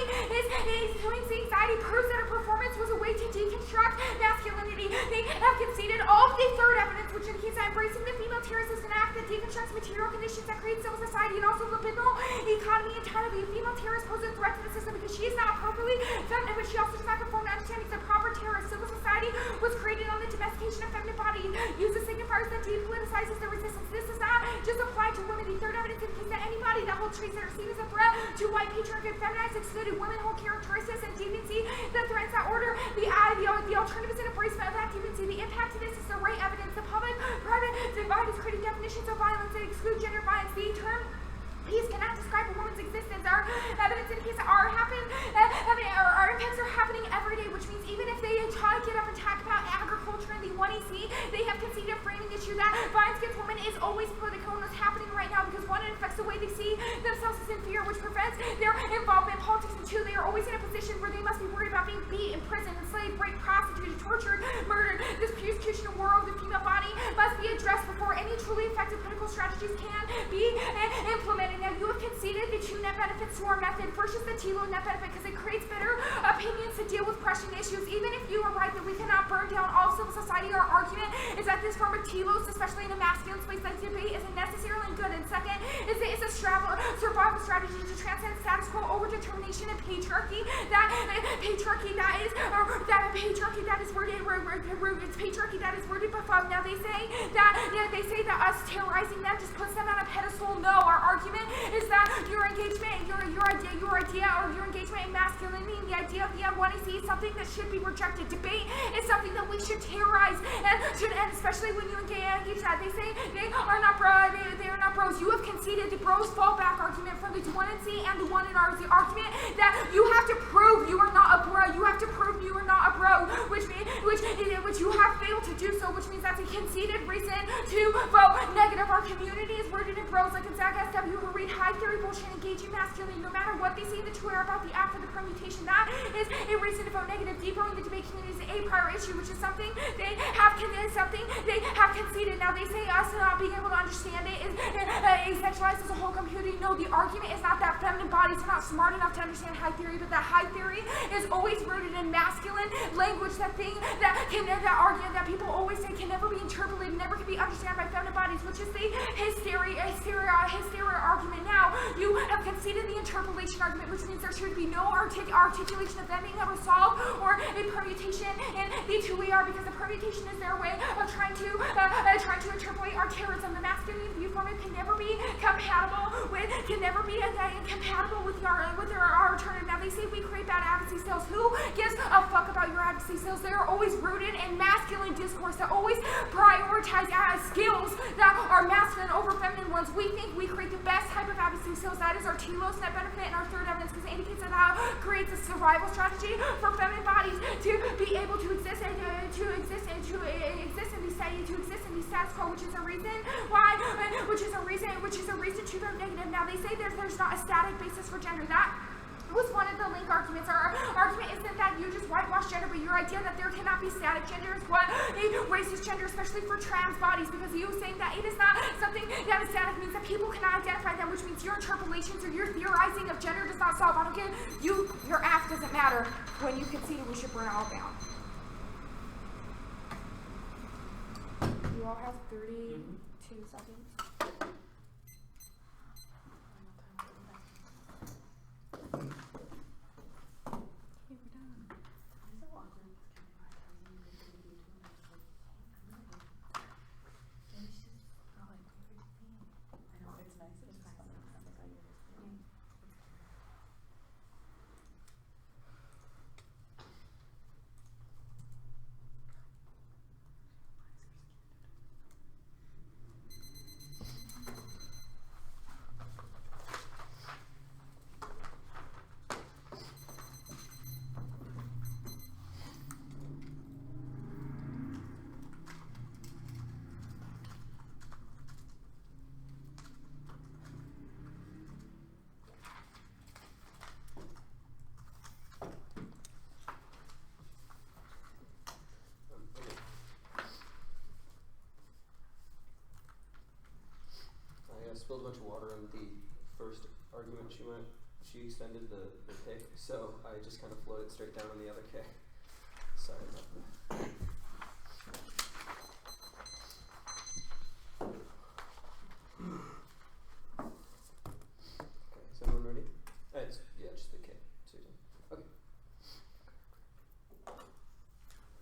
proves that a performance was a way to deconstruct masculinity. They have conceded all of the third evidence, which indicates that embracing the female terrorist is an act that deconstructs material conditions that create civil society and also libidinal economy entirely. A female terrorist poses a threat to the system because she is not appropriately feminine, but she also does not conform to understanding that proper terrorist civil society was created on the domestication of feminine body, uses signifiers that depoliticizes the resistance. This does not just apply to women. The third evidence indicates that anybody that holds traits that are seen as a threat to white patriarchy and feminized excluded women hold characteristics and deviancy that threatens that order. The alternative is an embracement of that deviancy. The impact to this is the right evidence. The public-private divide is creating definitions of violence that exclude gender violence. The term peace cannot describe a woman's existence. Our evidence indicates that our impacts are happening every day, which means even if they try to get up and talk about agriculture in the 1AC, they have conceded a framing issue that violence against women is always political and is happening right now because 1, it affects the way they see themselves as inferior, which prevents their involvement in politics, and 2, they are always in a position where they must be worried about being beat, imprisoned, enslaved, raped, prostituted, tortured, murdered. This persecution of world, the female body must be addressed before any truly effective political strategies can be implemented. Now, you have conceded the 2 net benefits to our method. First is the TLO net benefit because it creates better opinions to deal with pressing issues. Even if you are right that we cannot burn down all civil society, our argument is that this form of telos, especially in a masculine space like debate, isn't necessarily good. And second is it's a survival strategy to transcend status quo over determination and patriarchy. That patriarchy that is worded before. Now they say that us terrorizing them just puts them on a pedestal. No, our argument is that your engagement, your idea or your engagement in masculinity, the idea of the M1AC is something that should be rejected. Debate is something that we should terrorize and especially when you engage that. They say they are not bros. You have conceded the bros fallback argument from the 1C and the 1 and R is the argument that you have to prove you are not a bro. You have to prove you are not a bro, which you have failed to do so, which means that's a conceded reason to vote negative. Our community is rooted in bros like Gonzaga, SW, who read create high theory bullshit, engaging masculinity, no matter what they say in the Twitter about the act of the permutation. That is a reason to vote negative. Degrowing the debate community is a prior issue, which is something they have conceded. Now they say us not being able to understand it is sexualized as a whole community. No, the argument is not that feminine bodies are not smart enough to understand high theory, but that high theory is always rooted in masculine language. That argument that people always say can never be interpolated, never can be understood by feminine bodies, which is the hysteria argument. Now you have conceded the interpolation argument, which means there should be no articulation of them being able to solve or a permutation in the two we are, because the permutation is their way of trying to interpolate our terrorism. The masculine viewform can never be compatible with our alternative. Now they say we create bad advocacy skills. Who gives a fuck about your advocacy skills? They are always rooted in masculine discourse that always prioritize skills that are masculine over feminine ones. We think we create the best type of advocacy skills. That is our telos net benefit and our third evidence, because it indicates that how creates a survival strategy for feminine bodies to be able to exist in the status quo, which is a reason to vote negative. Now they say there's not a static basis for gender. That was one of the link arguments. Our argument isn't that you just whitewash gender, but your idea that there cannot be static gender is what a racist gender, especially for trans bodies, because you saying that it is not something that is static means that people cannot identify them, which means your interpolations or your theorizing of gender does not solve. I don't get you. Your act doesn't matter when you concede we should burn it all down. You all have 32 seconds. Spilled a bunch of water on the first argument she extended the pick, so I just kind of flowed it straight down on the other K. Sorry about that. Okay, is everyone ready? Just the K. Okay.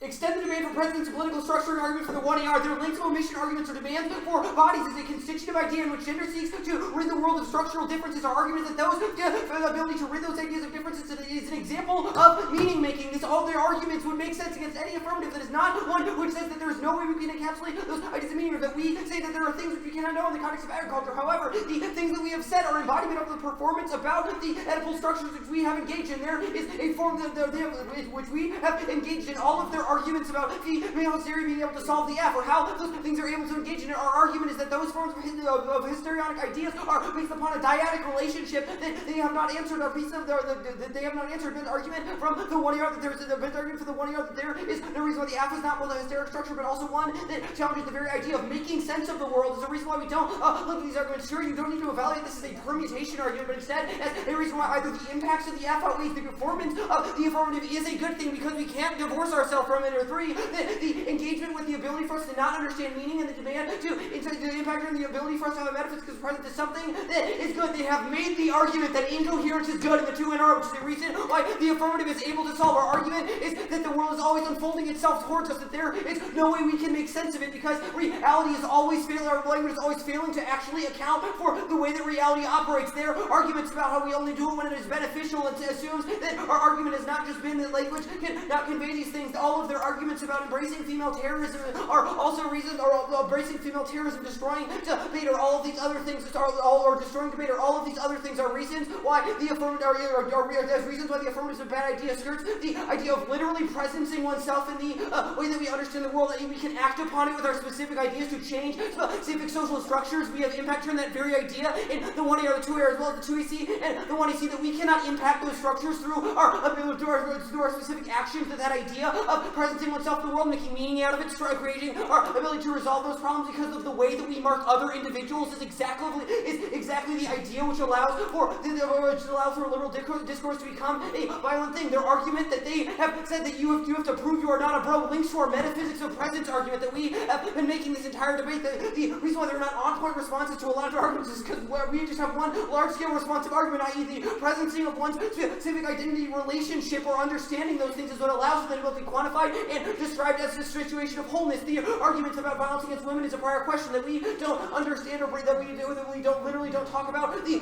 Extend the demand for precedence of political structure and argument for the 1AR. There are links of omission arguments or demands for bodies as a constitutive idea in which gender seeks to rid the world of structural differences. Our argument is that those for the ability to rid those ideas of differences is an example of meaning making. All their arguments would make sense against any affirmative that is not one which says that there is no way we can encapsulate those ideas of meaning, or that we say that there are things which we cannot know in the context of agriculture. However, the things that we have said are embodiment of the performance about the edible structures which we have engaged in. There is a form which we have engaged in. All of their arguments about the male hysteria being able to solve the F, or how those things are able to engage in it. Our argument is that those forms of histrionic ideas are based upon a dyadic relationship that they have not answered. They have not answered an argument from the 1AR that there is a bent argument for the 1AR that there is no reason why the F is not both a hysteric structure, but also one that challenges the very idea of making sense of the world. Is the reason why we don't look at these arguments. Sure, you don't need to evaluate this as a permutation argument, but instead as a reason why either the impacts of the F outweighs the performance of the affirmative is a good thing because we can't divorce ourselves from it. Or 3, the engagement with the ability for us to not understand meaning and the demand to impact on the ability for us to have a metaphysics present to something that is good. They have made the argument that incoherence is good in the 2NR, which is the reason why the affirmative is able to solve. Our argument is that the world is always unfolding itself towards us, that there is no way we can make sense of it because reality is always failing, our language is always failing to actually account for the way that reality operates. Their arguments about how we only do it when it is beneficial and assumes that our argument has not just been that language cannot convey these things. All of their their arguments about embracing female terrorism are also reasons, or embracing female terrorism, destroying debate, or all of these other things, or destroying debate, or all of these other things are reasons why the affirmative, there's reasons why the affirmative is a bad idea. Skirts the idea of literally presencing oneself in the way that we understand the world, that we can act upon it with our specific ideas to change specific social structures. We have impact on that very idea in the 1A or the 2A, as well as the 2AC and the 1AC, that we cannot impact those structures through our specific actions. That idea of presencing oneself in the world, making meaning out of it, creating our ability to resolve those problems because of the way that we mark other individuals is exactly the idea which allows for liberal discourse to become a violent thing. Their argument that they have said that you have to prove you are not a bro links to our metaphysics of presence argument that we have been making this entire debate. The reason why they're not on-point responses to a lot of arguments is because we just have one large-scale responsive argument, i.e. the presencing of one's specific identity, relationship, or understanding those things is what allows them to be quantified and described as a situation of wholeness. The arguments about violence against women is a prior question that we don't understand, or that we don't talk about. We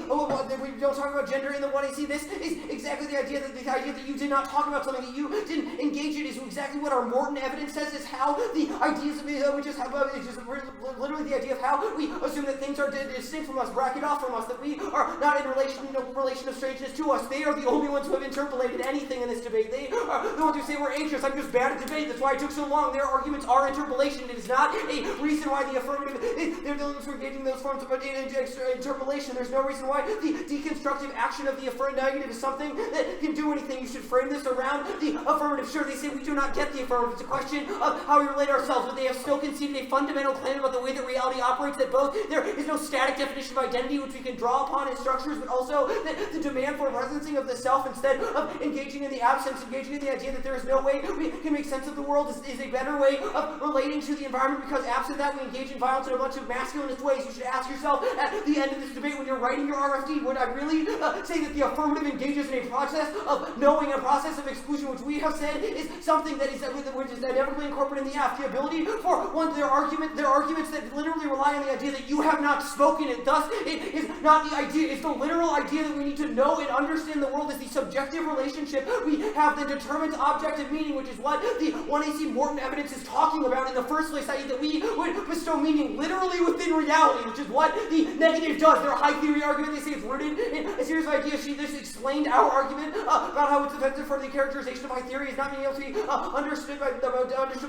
don't talk about gender in the 1AC. This is exactly the idea that you did not talk about something, that you didn't engage in, is exactly what our Morton evidence says is how the ideas of we just have is just literally the idea of how we assume that things are distinct from us, bracket off from us, that we are not in relation of strangeness to us. They are the only ones who have interpolated anything in this debate. They are the ones who say we're anxious. I'm just bad at debate. That's why it took so long. Their arguments are interpolation. It is not a reason why the affirmative. They're the ones who are engaging those forms of interpolation. There's no reason why the deconstructive action of the negative is something that can do anything. You should frame this around the affirmative. Sure, they say we do not get the affirmative. It's a question of how we relate ourselves, but they have still conceded a fundamental claim about the way that reality operates, that both there is no static definition of identity which we can draw upon in structures, but also that the demand for presencing of the self instead of engaging in the absence, engaging in the idea that there is no way we can make sense of the world is a better way of relating to the environment, because absent that we engage in violence in a bunch of masculinist ways. You should ask yourself at the end of this debate, when you're writing your RFD, would I really say that the affirmative engages in a process of knowing, a process of exclusion, which we have said is something that is which is inevitably incorporated in the F. The ability for one, their arguments that literally rely on the idea that you have not spoken it. Thus, it is not the idea, it's the literal idea that we need to know and understand the world as the subjective relationship we have that determines objective meaning, which is what the 1AC Morton evidence is talking about in the first place, i.e. that we would bestow meaning literally within reality, which is what the negative does. Their high theory argument, they say, is rooted in a series of ideas. She just explained our argument about how it's offensive for the characterization of high theory is not being able to be understood by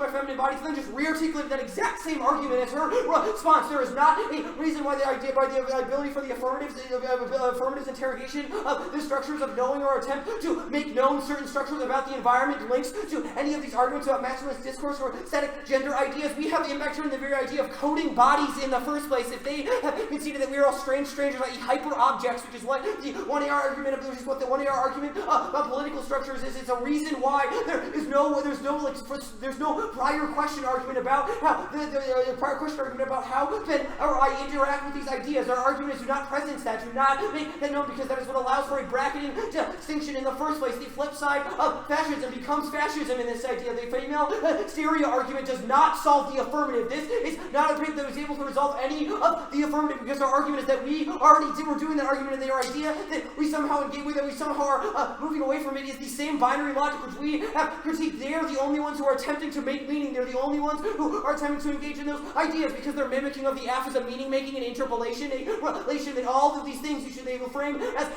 feminine bodies, and then just re-articulated that exact same argument as her response. There is not a reason why the ability for the affirmatives interrogation of the structures of knowing or attempt to make known certain structures about the environment links to any of these arguments about masculinist discourse or static gender ideas. We have impact on the very idea of coding bodies in the first place. If they have conceded that we are all strangers, i.e. hyper objects, which is what the 1AR argument of, which is what the 1AR argument about political structures is. It's a reason why there's no prior question argument about how the prior question argument about how can or I interact with these ideas. Our argument is do not presence that, do not make that known, because that is what allows for a bracketing distinction in the first place. The flip side of fascism becomes fascism in this idea. The female stereo argument does not solve the affirmative. This is not a debate that was able to resolve any of the affirmative, because our argument is that we already were doing that argument, and their idea that we somehow engage with it, we somehow are moving away from it, is the same binary logic which we have critiqued. They are the only ones who are attempting to make meaning. They're the only ones who are attempting to engage in those ideas, because they're mimicking of the F as a meaning making and interpolation, a relation that all of these things you should be able to frame as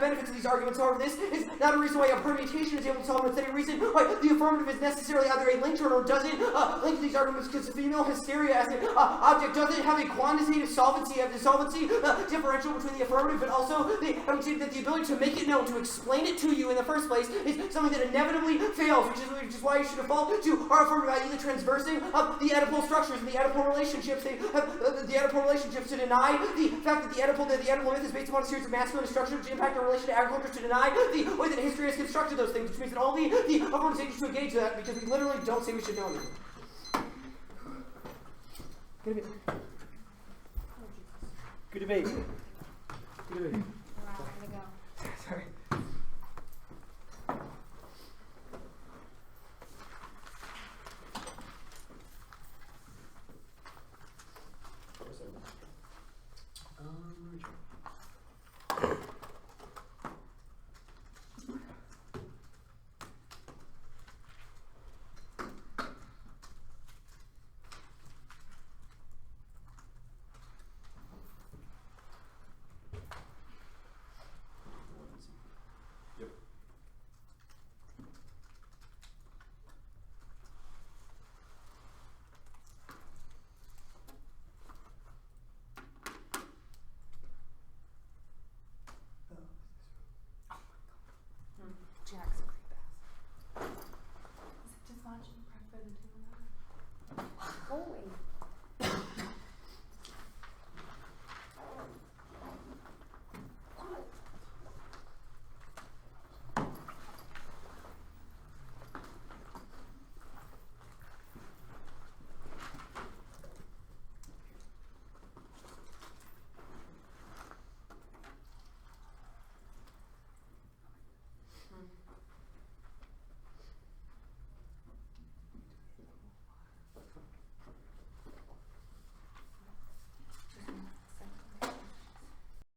benefits of these arguments. However, this is not a reason why a permutation is able to solve. It's a reason why the affirmative is necessarily either a link to or doesn't link to these arguments, because the female hysteria as an object doesn't have a quantitative solvency differential between the affirmative, but also I would say that the ability to make it known, to explain it to you in the first place, is something that inevitably fails, which is why you should default to our affirmative, i.e. the transversing of the Oedipal structures and the Oedipal relationships. They have the Oedipal relationships to deny the fact that the Oedipal myth is based upon a series of masculine structures which impact our relation to agriculture, to deny the way that history has constructed those things, which means that only the affirmative stages to engage that, because we literally don't say we should know anything. Good debate. Wow, way to go. Sorry. going.